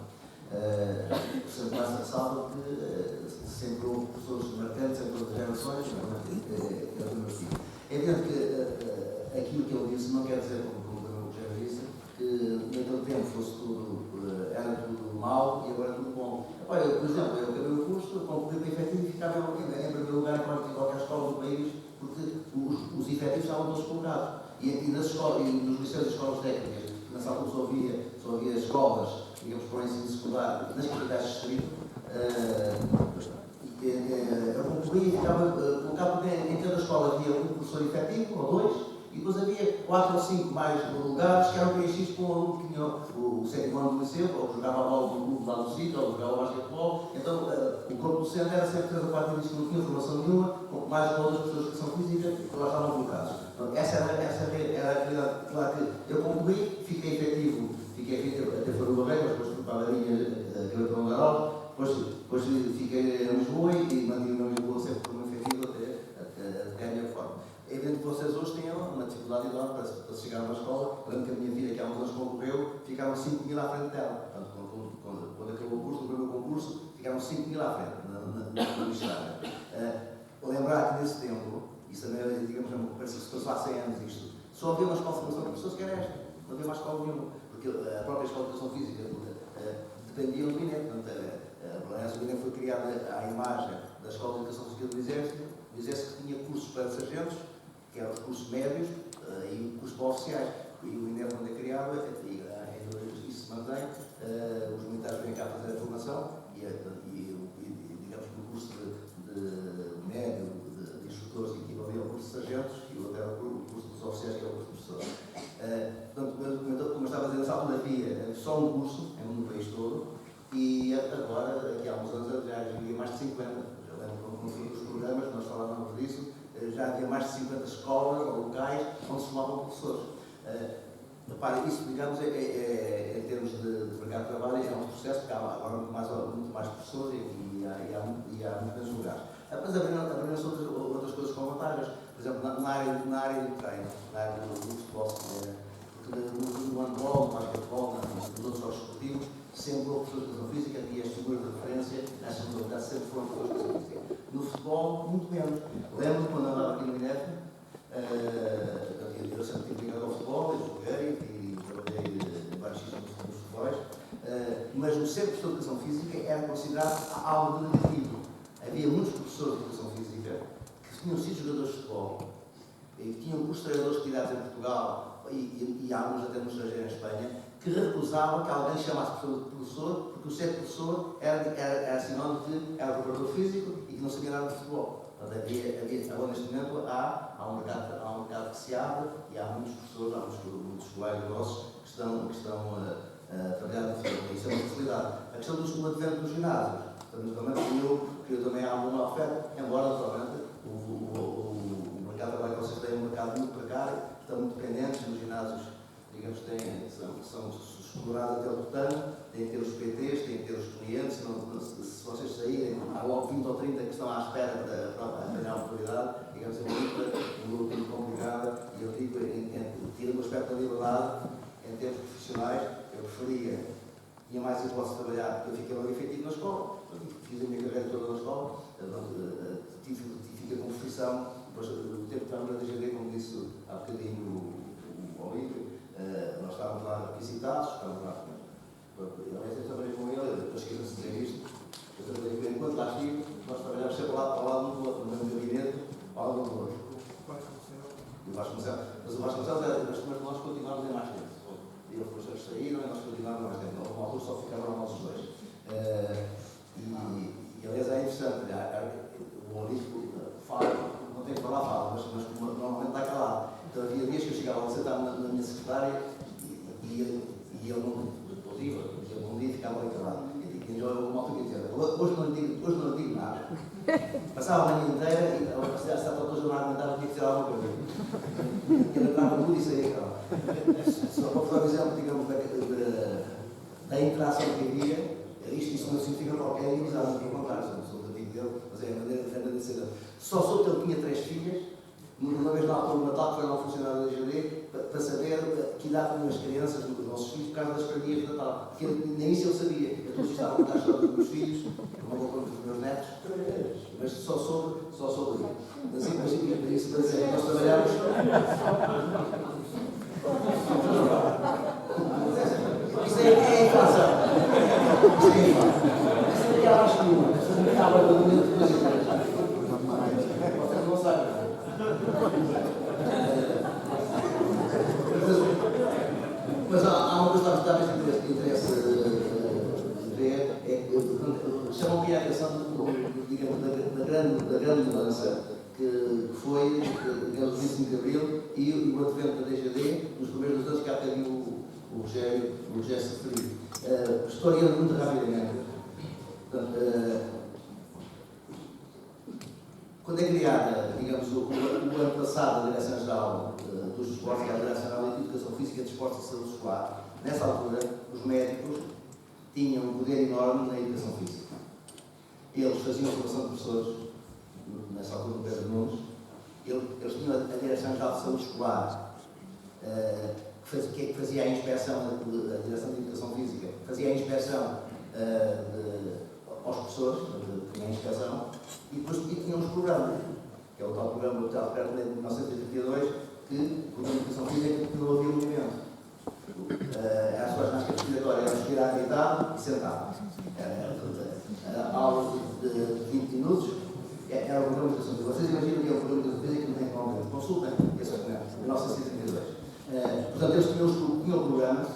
Sempre mais ressalva que sempre houve pessoas marcantes em todas as gerações, é evidente que aquilo que ele disse não quer dizer, como o Rogério disse, que naquele tempo fosse era tudo mau e agora é tudo bom. Por exemplo, eu acabei o curso, concluí o efetivo e ficava em primeiro lugar em qualquer escola do país, porque os efetivos estavam todos colocados. E nas escolas, e nos liceus e escolas técnicas, nessa altura só havia escolas, digamos, para o ensino secundário, nas capitais de distrito, eu concluí e ficava colocado porque em cada escola havia um professor efetivo, ou dois, e depois havia 4 ou 5 mais lugares que eram preenchidos com um aluno que tinha o 7º ano do liceu, ou jogava a bola no clube lá do sítio, ou jogava basquetebol. Então, o corpo docente era sempre 3 ou 4 anos que não tinham formação nenhuma, mais com outras pessoas que são físicas, que lá estavam colocados. Então, essa era a realidade. Claro que eu concluí, fiquei efetivo, até foi uma regra, depois fui para a linha que eu estou no Garol, depois fiquei em Lisboa e mantive-me em Lisboa chegaram na escola, lembro que a minha filha, que há uns anos concorreu, ficaram 5.000 à frente dela. Portanto, quando acabou o curso, no primeiro concurso, ficaram 5.000 à frente na universidade. Lembrar que nesse tempo, isso também, digamos, parece que se passou há 100 anos isto, só havia uma escola de formação de professores que era esta, não havia mais escola nenhuma, porque a própria escola de educação física dependia do INEP. Portanto, o INEP foi criada à imagem da Escola de Educação Física do Exército que tinha cursos para sargentos, que eram os cursos médios, e cursos para oficiais. E o INEP, quando é criado, isso se mantém, os militares vêm cá fazer a formação e digamos que o curso de médio, de instrutores e equivalente ao curso de sargentos e o outro era o curso dos oficiais, que é o curso de professores. Portanto, como eu estava a dizer, nessa altura havia só um curso no país todo e agora, aqui há uns anos, já havia mais de 50. Já lembro no fim dos programas, nós falávamos disso, já havia mais de 50 escolas ou locais onde se formavam professores. Repare, isso, digamos, em termos de mercado de trabalho, é um processo que há agora muito mais professores e há muito menos lugares. Mas abriram-se outras coisas com vantagens. Por exemplo, na área do treino, na área do futebol, porque no handball, no basquetebol, nos outros jogos esportivos, sempre houve professores de educação física e as figuras de referência nessas modalidades sempre foram professores de educação física. No futebol, muito menos. Lembro-me quando andava aqui no INEF, eu sempre tive ligado ao futebol, eu joguei e trabalhei em vários sítios nos futebols, mas o ser professor de educação física era considerado algo negativo. Havia muitos professores de educação física que tinham sido jogadores de futebol e que tinham cursos de treinadores de atividades em Portugal e alguns até no estrangeiro em Espanha, que recusavam que alguém chamasse professor, porque o ser professor era sinónimo de era preparador físico e que não sabia nada de futebol. Portanto, agora neste momento há um mercado que se abre e há muitos professores, há muitos colegas nossos que estão a trabalhar no futebol. Isso é uma facilidade. A questão do advento dos ginásios, também criou também alguma oferta, embora naturalmente o mercado de trabalho que vocês têm é um mercado muito precário, estão muito dependentes nos ginásios, digamos, são explorados até o tutano, têm que ter os PTs, têm que ter os clientes, se vocês saírem, há logo 20 ou 30 que estão à espera para ganhar a oportunidade, digamos, é uma luta muito complicada, e eu digo, tirando o aspecto da liberdade, em termos profissionais, eu tinha mais hipótese de trabalhar, porque eu fiquei logo efetivo na escola, fiz a minha carreira toda na escola, fiquei com profissão, depois do tempo que estava na DGD, como disse há bocadinho o Olívio, nós estávamos lá visitados, estávamos lá, eu trabalhei com ele, depois esqueci de dizer isto, eu trabalhei com ele, enquanto lá estive, nós trabalhávamos sempre ao lado um do outro, no mesmo gabinete, ao lado um do outro. E o Vasconcelos. Mas o Vasconcelos era, mas nós continuámos em mais tempo. E os professores saíram e nós continuámos mais tempo. Houve uma altura só ficaram nós os dois. E aliás é interessante, o Olívio fala, não tem que falar, mas normalmente está calado. Então havia dias que eu chegava a sentar na minha secretária e ele não dizia bom dia e ficava ali calado. E eu uma altura que dizia, hoje não digo nada. Passava a manhã inteira e a certa altura eu não aguentava, tinha que dizer alguma coisa. Ele entrava tudo e saía calado. Só para dar um exemplo, digamos, da interação que havia, isto não significa qualquer inimizade, pelo contrário, sou amigo dele, mas é a maneira diferente de ser dele. Só soube que ele tinha 3 filhas, uma vez na altura do Natal, que foi lá um funcionário da GD, para saber que idade tinham as crianças dos nossos filhos por causa das pandemias de Natal. Porque nem isso eu sabia. Eu todos estava a contar a história dos meus filhos, não vou contar dos meus netos, mas só soube aí. Mas isso para dizer que nós trabalhamos. Isso é inflação. Isso é inflação. Isso é acho que isso é acaba do momento de coisa. Vocês não sabem. Mas há uma coisa que talvez interesse ver, é que chamam aqui a atenção da grande mudança que foi o 25 de Abril e o advento da DGD nos primeiros anos que há bocadinho o Rogério se referiu. Historiando muito rapidamente. Portanto, quando é criada, digamos, o ano passado, a Direção-Geral dos Desportos, que é a Direção-Geral de Educação Física, Desportos e Saúde Escolar, nessa altura, os médicos tinham um poder enorme na educação física. Eles faziam formação de professores, nessa altura, no Pedro Nunes, eles tinham a Direção-Geral de Saúde Escolar, que fazia a inspeção, a Direção de Educação Física, fazia a inspeção aos professores, tinha a inspeção, e depois tinha uns programas, que é o tal programa do Telperto de 1932, que, por uma Educação Física, que não havia movimento. As suas ginástica respiratória eram respirar deitado e sentado. Aulas de 20 minutos, era o programa de Educação Física. Vocês imaginam que é o programa de Educação Física que não tem convênio. Consultem esse documento, de 1932. Portanto, eles tinham o programa,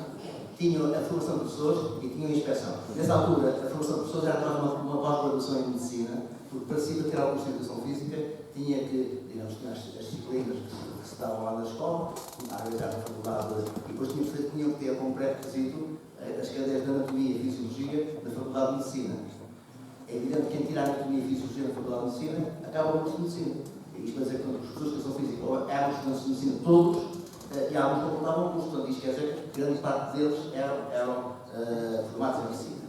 tinham a formação de professores e tinham a inspeção. Nessa altura, a formação de professores era uma pós-graduação em medicina, porque parecia ter alguma educação física, tinha que, digamos, tinha as disciplinas que se davam lá na escola, às vezes era na faculdade, e depois tinham que ter como pré-requisito as cadeiras de anatomia e fisiologia na faculdade de medicina. É evidente que quem tira a anatomia e fisiologia na faculdade de medicina acaba o curso de medicina. Isto quer dizer que os professores de educação física eram estudantes de medicina todos, e alguns completavam o curso. Portanto, isto quer dizer que grande parte deles eram formados em medicina.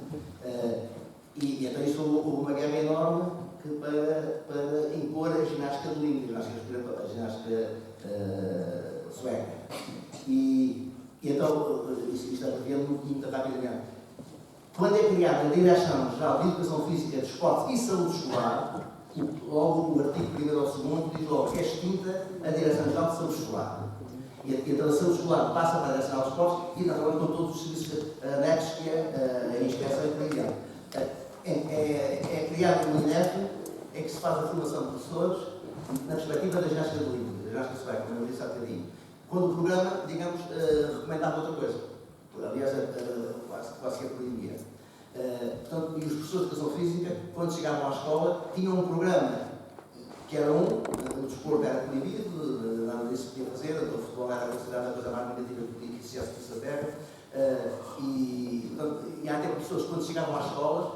E então isso houve uma guerra enorme para impor a ginástica de língua, a ginástica sueca. E então, isto abreviando muito rapidamente. Quando é criada a Direção-Geral de Educação Física, Desporto e Saúde Escolar, logo o artigo 1º ou 2º diz logo que é extinta a Direção-Geral de Saúde Escolar. E então a saúde escolar passa para a Direção-Geral de Esportes e naturalmente com todos os serviços anexos que é a inspeção e por aí adiante. É criado uma INEF em que se faz a formação de professores na perspectiva da ginástica de língua, da ginástica sueca, como eu disse há bocadinho. Quando o programa, digamos, recomendava outra coisa. Aliás, quase que proibia. Portanto, e os professores de educação física, quando chegavam à escola, tinham um programa que era o desporto era proibido, nada disso podia fazer, o futebol era considerado a coisa mais negativa que existia na Terra. E há até pessoas que, quando chegavam às escolas,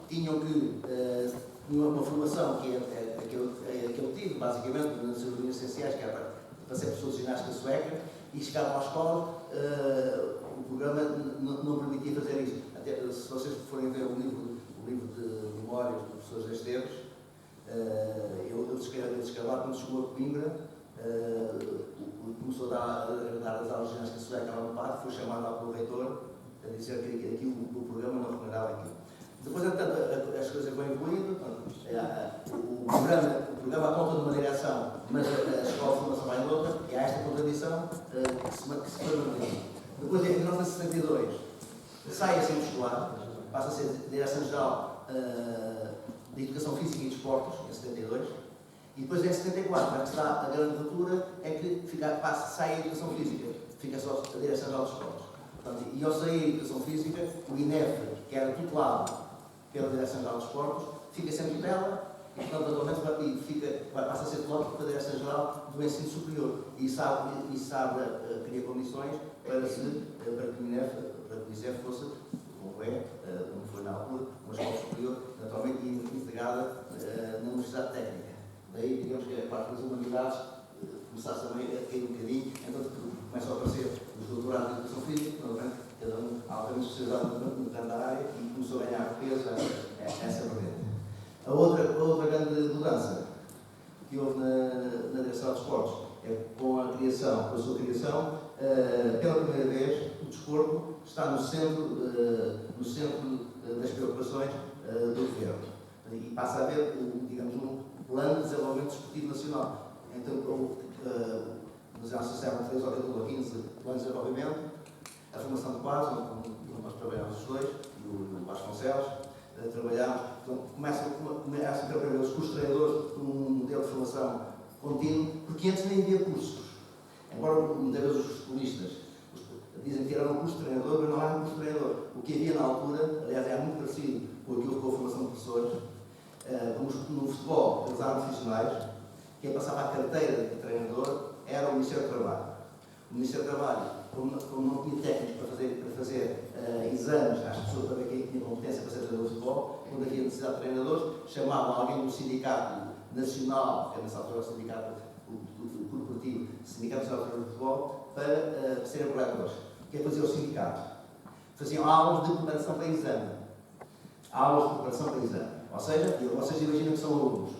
tinham que uma formação que eu tive, basicamente, nas linhas essenciais, que era para ser professor de ginástica sueca, e chegavam à escola, o programa não permitia fazer isso. Até, se vocês forem ver o livro de memórias do professor Esteves, ele descreve lá quando chegou a Coimbra, começou a dar as aulas de ginástica sueca lá no parque, foi chamado lá pelo reitor a dizer que aquilo do programa não recomendava aquilo. Depois, entretanto, as coisas vão evoluindo, o programa aponta numa direção, mas a escola de formação vai em outra, e há esta contradição que se foi mantendo. Depois, em 1962, sai a centro escolar, passa a ser Direção-Geral de Educação Física e Desportos, em 72, e depois em 74, onde está a grande ruptura, é que sai a Educação Física, fica só a Direção-Geral de Desportos. Portanto, e ao sair a Educação Física, o INEF, que era tutelado pela Direção-Geral de Desportos, fica sem tutela, e portanto, atualmente passa a ser tutelado pela Direção-Geral do Ensino Superior. E sabe cria condições para que o INEF, para que o ISEF fosse, como foi na altura, uma escola superior, naturalmente integrada na Universidade Técnica. Daí, digamos que a parte das humanidades começasse também a cair um bocadinho, então começam a aparecer os doutorados de Educação Física, naturalmente, cada um altamente especializado no campo da área, e começou a ganhar peso essa vertente. A outra grande mudança que houve na Direção de Desportos é com a sua criação, pela primeira vez, o desporto está no centro das preocupações do governo. E passa a haver, digamos, um plano de desenvolvimento desportivo nacional. Então, nos anos 60, 3 ou 15 planos de desenvolvimento, a formação de quadros, onde nós trabalhamos os dois, e o Vasconcelos, trabalhamos, então, começam a trabalhar com os treinadores um modelo de formação contínuo, porque antes nem havia cursos. Embora muitas vezes os futbolistas dizem que era um curso de treinador, mas não era um curso de treinador. O que havia na altura, aliás, é muito parecido com aquilo com a formação de professores, como no futebol, eles eram profissionais, quem passava a carteira de treinador era o Ministério do Trabalho. O Ministério do Trabalho, como não tinha técnicos para fazer exames às pessoas para ver quem tinha competência para ser treinador de futebol, quando havia necessidade de treinadores, chamavam alguém do Sindicato Nacional, que é nessa altura o Sindicato Corporativo, Sindicato Nacional de Futebol, para serem operadores. O que é que fazia o sindicato? Faziam aulas de preparação para exame. Aulas de preparação para exame. Ou seja, vocês imaginam que são alunos.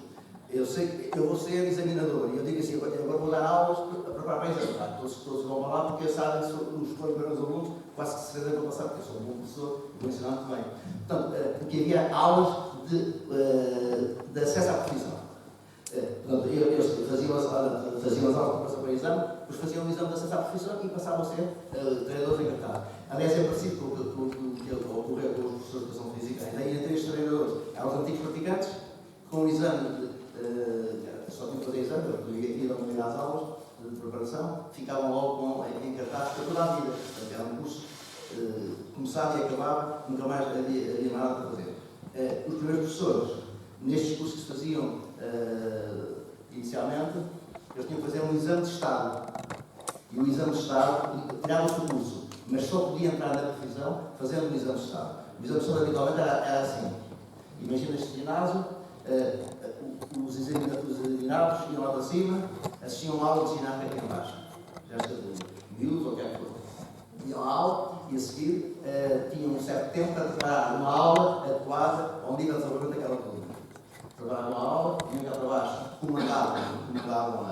Eu sei que eu vou ser examinador e eu digo assim, agora vou dar aulas para preparar para exame. Todos vão lá porque sabem os primeiros alunos, quase que se vão passar, porque eu sou um bom professor e vou ensinar muito bem. Portanto, porque havia aulas de acesso à profissão. Portanto, eles faziam as aulas de preparação para o exame, depois faziam o exame de acesso à profissão e passavam a ser treinadores encartados. Aliás, é parecido com o que ocorreu com os professores de educação física. Ainda havia 3 treinadores. Eram os antigos praticantes, com o exame só tinham que fazer exame, porque iam ir às aulas de preparação, ficavam logo encartados para toda a vida. Portanto, era um curso começava e acabava, nunca mais havia nada para fazer. Os primeiros professores, nestes cursos que se faziam inicialmente, eles tinham que fazer um exame de Estado. E o exame de Estado tirava-se do curso, mas só podia entrar na profissão fazendo o exame de Estado. O exame de Estado habitualmente era assim. Imagina este ginásio, os examinados iam lá para cima, assistiam uma aula de ginástica aqui embaixo. Já está miúdos ou o que é que for. Iam à aula e a seguir tinham um certo tempo para preparar uma aula adequada ao nível de desenvolvimento daquela coluna. Preparavam a aula, vinham cá para baixo, comandavam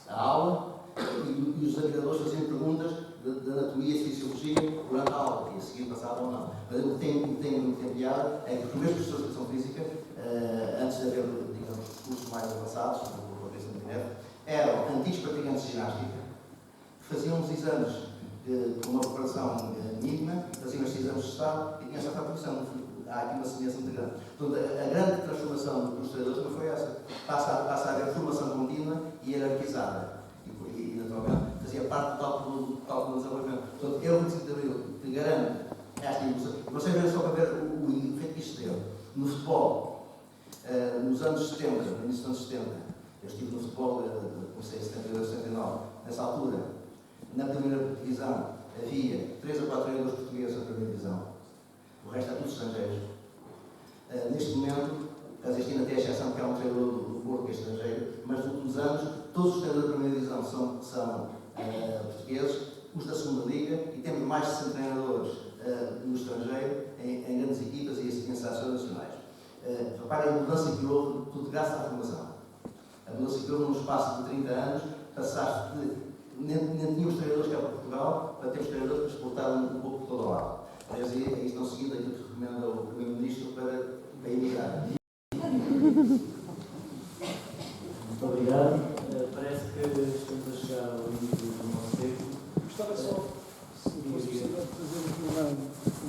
a aula e os examinadores faziam perguntas de anatomia e fisiologia durante a aula e a seguir passavam ou não. Mas o que tem piada é que os primeiros professores de educação física, antes de haver, digamos, cursos mais avançados, como o Cristo Mineiro, eram antigos praticantes de ginástica, faziam os exames com uma preparação mínima, faziam estes exames de Estado e tinham essa profissão. Há aqui uma semelhança muito grande. Portanto, a grande transformação dos treinadores não foi essa. Passa a haver formação contínua e hierarquizada. E naturalmente, fazia parte do cálculo do desenvolvimento. Portanto, é o princípio de Abril que garante esta evolução. Vocês verem só para ver o efeito que isto deu. No futebol, nos anos 70, no início dos anos 70, eu estive no futebol, comecei em 72, 79, nessa altura, na primeira divisão, havia 3 ou 4 treinadores portugueses na primeira divisão. O resto é tudo estrangeiros. Neste momento, existindo até a exceção que há um treinador do Porto que é estrangeiro, mas nos últimos anos, todos os treinadores da primeira divisão são portugueses, os da segunda liga, e temos mais de 100 treinadores no estrangeiro, em grandes equipas e em seleções nacionais. Reparem a mudança que houve, tudo graças à formação. A mudança que houve num espaço de 30 anos, passaste de nem tínhamos treinadores cá para Portugal, para termos treinadores para exportar um pouco por todo o lado. Aliás, aí estão seguindo aquilo que recomenda o Primeiro-Ministro para emigrar. Muito obrigado. Parece que estamos a chegar ao limite do nosso tempo. Gostava só, se fosse possível, fazer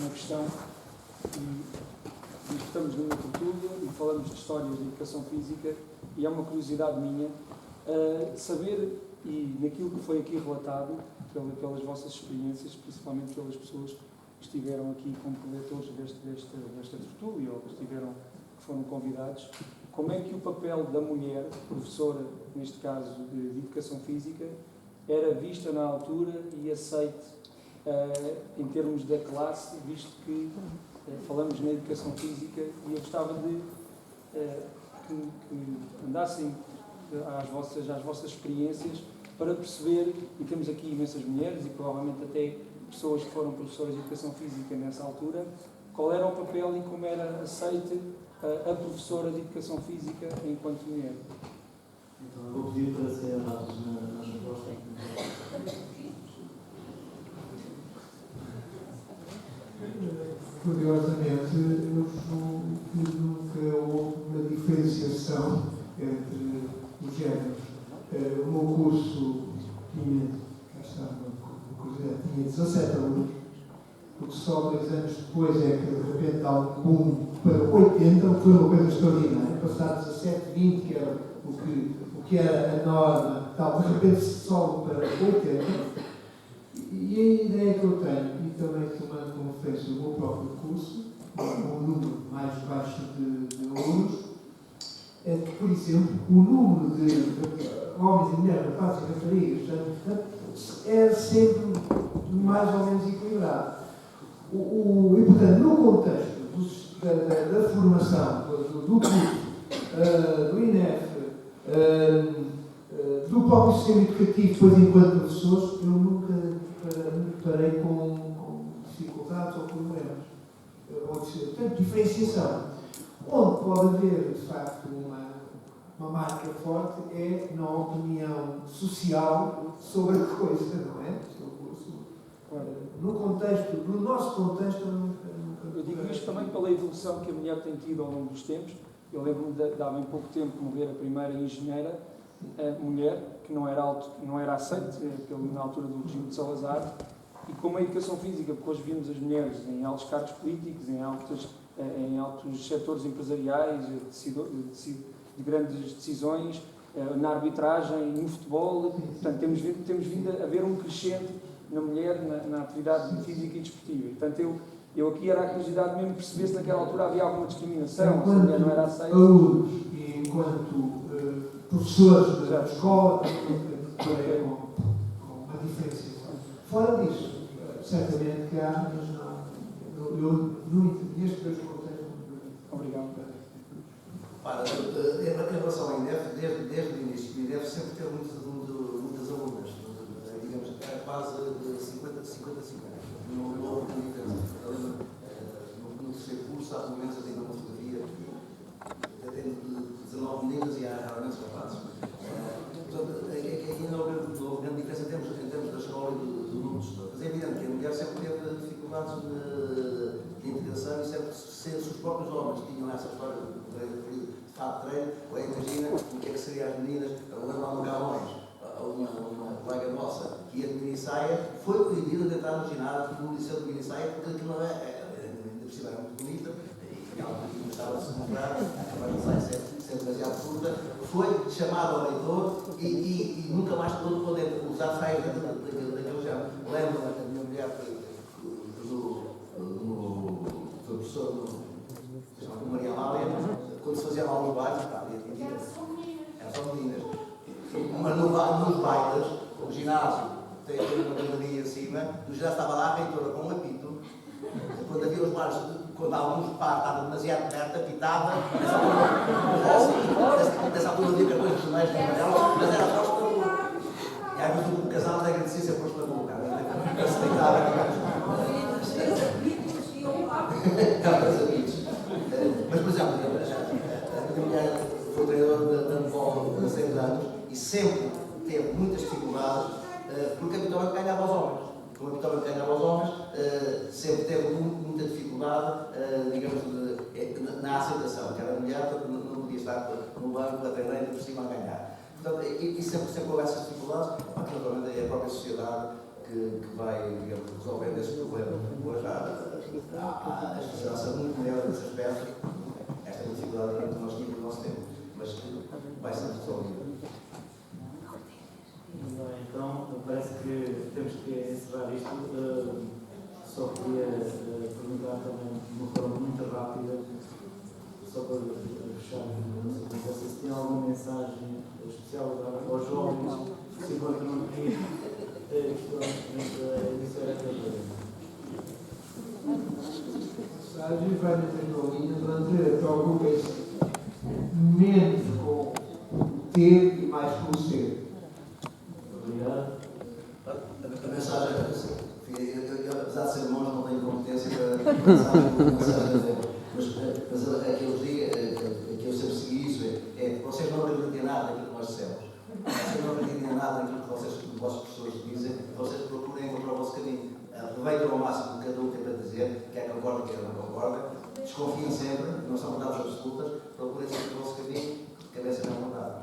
uma questão. E estamos numa tertúlia e falamos de histórias de educação física e é uma curiosidade minha saber, e naquilo que foi aqui relatado, pelas vossas experiências, principalmente pelas pessoas que estiveram aqui como coletores desta tertúlia ou que foram convidados, como é que o papel da mulher, professora, neste caso de educação física, era vista na altura e aceite em termos da classe, visto que falamos na educação física e eu gostava de que andassem às vossas experiências para perceber, e temos aqui imensas mulheres e provavelmente até pessoas que foram professoras de educação física nessa altura, qual era o papel e como era aceite a professora de educação física enquanto mulher. Então, eu vou pedir para serem dados nas respostas. Curiosamente, eu julgo que nunca houve uma diferenciação entre os géneros. O meu curso tinha 17 alunos, porque só 2 anos depois é que de repente há um boom para 80, o que foi uma coisa extraordinária. Passar 17, 20, que era o que era a norma, tal, de repente se sobe para 80. E a ideia que eu tenho, e também tomando como referência o meu próprio curso, com um número mais baixo de alunos, é que, por exemplo, o número de homens e mulheres, rapazes e raparigas, é sempre mais ou menos equilibrado. E, portanto, no contexto da formação, do curso, do INEF, do próprio sistema educativo, depois enquanto professores, eu nunca me deparei com dificuldades ou problemas. Portanto, diferenciação. Onde pode haver, de facto, uma marca forte é na opinião social sobre a coisa, não é? No contexto, no nosso contexto, eu digo isto também pela evolução que a mulher tem tido ao longo dos tempos. Eu lembro-me de há bem pouco tempo morrer a primeira engenheira mulher, que não era aceite na altura do regime de Salazar, e como a educação física, porque hoje vimos as mulheres em altos cargos políticos, em altos setores empresariais, de grandes decisões, na arbitragem, no futebol. Portanto, temos vindo a ver um crescente na mulher, na atividade física e desportiva. Portanto, eu aqui era a curiosidade mesmo perceber se naquela altura havia alguma discriminação, se a mulher não era aceita. Alunos e enquanto professores da escola, com uma diferenciação. Fora disso, certamente que há, mas neste contexto. Obrigado. Em relação ao INEF, desde o início, o INEF sempre teve muitas alunas, digamos, era quase 50-50. Não houve uma diferença. No terceiro curso, há pelo menos assim uma fotografia, tem 19 meninas e há realmente rapazes. Portanto, aqui não houve grande diferença em termos da escola e do número de estudantes. Mas é evidente que a mulher sempre teve dificuldades de integração e sempre se os próprios homens tinham essa história de fato de treino, ou imagina o que é que seria as meninas, eu lembro-me de Galões, uma colega nossa que ia de minissaia, foi proibida de entrar no ginásio, no liceu de minissaia, porque aquilo não ainda por cima era muito bonita, e ela estava a se comprar, a minissaia sempre demasiado curta, foi chamada ao leitor e nunca mais poder usar saias daquele género. Lembro-me da minha mulher do professor do Maria Amália, quando se fazia lá os bailes, eram só meninas. Mas nos bailes, o ginásio tem uma camarinha acima, no ginásio estava lá a reitora com um apito, quando havia os bares, quando alguns pares estavam demasiado perto, apitava, nessa altura havia cartões de mais de amarelo, mas era só para o. E às vezes o casal agradecia se a posto para colocar, para se deitar. Mas, por exemplo, a minha mulher foi treinadora de handball há 6 anos e sempre teve muitas dificuldades porque habitualmente ganhava aos homens. Como habitualmente ganhava aos homens, sempre teve muita dificuldade, digamos, na aceitação, que era mulher, portanto não podia estar no banco a treinar e por cima a ganhar. Portanto, e sempre houve essas dificuldades, naturalmente é a própria sociedade que vai, digamos, resolvendo esse problema. Hoje a sociedade está muito melhor nesse aspecto. Esta dificuldade que nós tínhamos no nosso tempo, mas que vai ser resolvida. Então, parece que temos que encerrar isto. Só queria perguntar também, de uma forma muito rápida, só para fechar a nossa conversa, se tem alguma mensagem especial aos jovens que se encontram aqui, A mensagem vai na tecnologia durante preocupem-se menos com ter e mais com o ser. Obrigado. A mensagem, apesar de ser irmãos, não tenho competência para mensagem, mas aquilo que eu sempre segui isso é vocês não acreditem nada naquilo que nós dissemos. Vocês não acreditem nada naquilo que os vossos professores dizem, vocês procurem encontrar o vosso caminho. Aproveitem ao máximo o que cada um tem para dizer, quer concorda, quer não concorda. Desconfiem sempre, não são verdades absolutas, procurem sempre o vosso caminho, cabeça na vontade.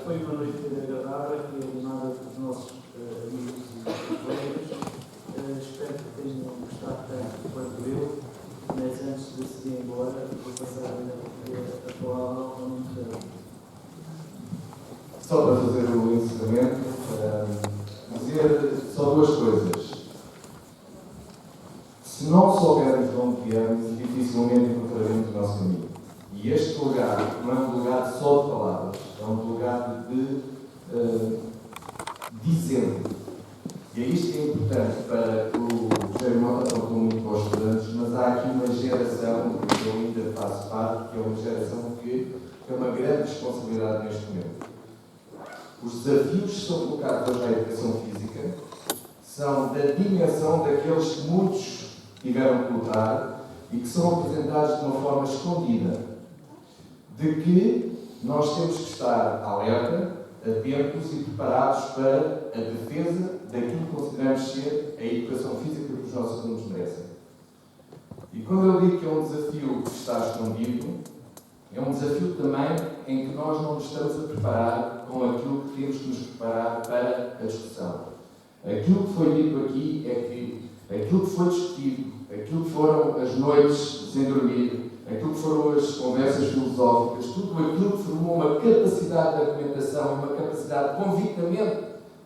Foi uma noite agradável, que animada dos nossos amigos e colegas. Espero que tenham gostado tanto quanto eu, mas antes de se ir embora, vou passar a palavra ao Nuno. Só para fazer o encerramento, dizer só duas coisas. Se não soubermos de onde viemos, dificilmente encontraremos o nosso caminho. E este lugar não é um lugar só de palavras, é um lugar de dizendo. E é isto que é importante para o José Mota apontou muito para os estudantes, mas há aqui uma geração, que eu ainda faço parte, que é uma geração que tem uma grande responsabilidade neste momento. os desafios que são colocados hoje à educação física são da dimensão daqueles que muitos tiveram que lutar e que são apresentados de uma forma escondida, de que nós temos que estar alerta, atentos e preparados para a defesa daquilo que consideramos ser a educação física que os nossos alunos merecem. E quando eu digo que é um desafio que está escondido, é um desafio também em que nós não nos estamos a preparar com aquilo que temos que nos preparar para a discussão. Aquilo que foi dito aqui é que aquilo que foi discutido, aquilo que foram as noites sem dormir, aquilo que foram as conversas filosóficas, tudo aquilo que formou uma capacidade de argumentação, uma capacidade de convictamente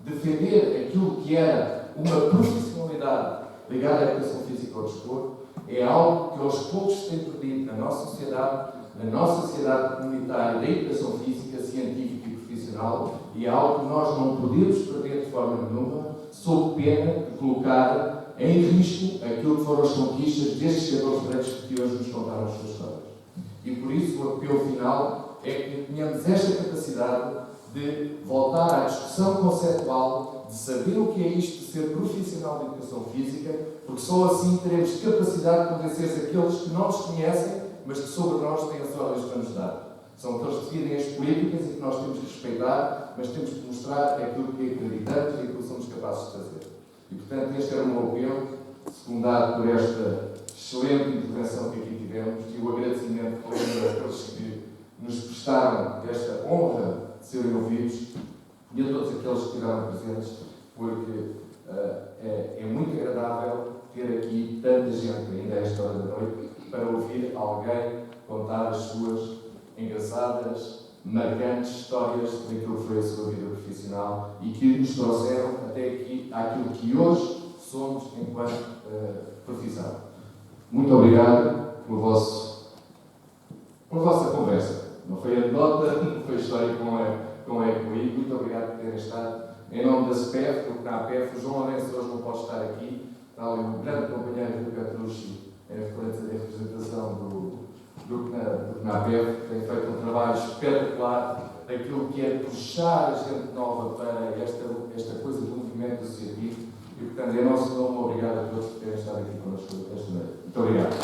defender aquilo que era uma profissionalidade ligada à educação física ao desporto, é algo que aos poucos se tem perdido na nossa sociedade comunitária da educação física, científica e profissional, e é algo que nós não podemos perder de forma nenhuma, sob pena de colocar em risco aquilo que foram as conquistas destes jogadores direitos que hoje nos contaram as suas histórias. E por isso o apelo final é que tenhamos esta capacidade de voltar à discussão conceptual, de saber o que é isto de ser profissional de educação física, porque só assim teremos capacidade de convencer aqueles que não nos conhecem, mas que sobre nós têm as ordens para nos dar. São aqueles que decidem as políticas e que nós temos que respeitar, mas temos que mostrar aquilo que acreditamos e aquilo que somos capazes de fazer. E, portanto, este era o meu apelo, secundado por esta excelente intervenção que aqui tivemos e o agradecimento que lembro àqueles que nos prestaram esta honra de serem ouvidos e a todos aqueles que estiveram presentes, porque é muito agradável ter aqui tanta gente, ainda a esta hora da noite, para ouvir alguém contar as suas engraçadas, marcantes histórias daquilo que foi a sua vida profissional e que nos trouxeram até aqui àquilo que hoje somos enquanto profissão. Muito obrigado pela vossa conversa. Não foi anedota, não foi história com a ECOI. Muito obrigado por terem estado. Em nome da SPEF, do CNAPEF, o João Lourenço hoje não pode estar aqui. Está ali um grande companheiro do Petrucci, em representação do CNAPEF, que tem feito um trabalho espetacular daquilo que é puxar a gente nova para esta coisa do movimento associativo. E, portanto, em nosso nome, obrigado a todos por terem estado aqui connosco esta noite. Muito obrigado.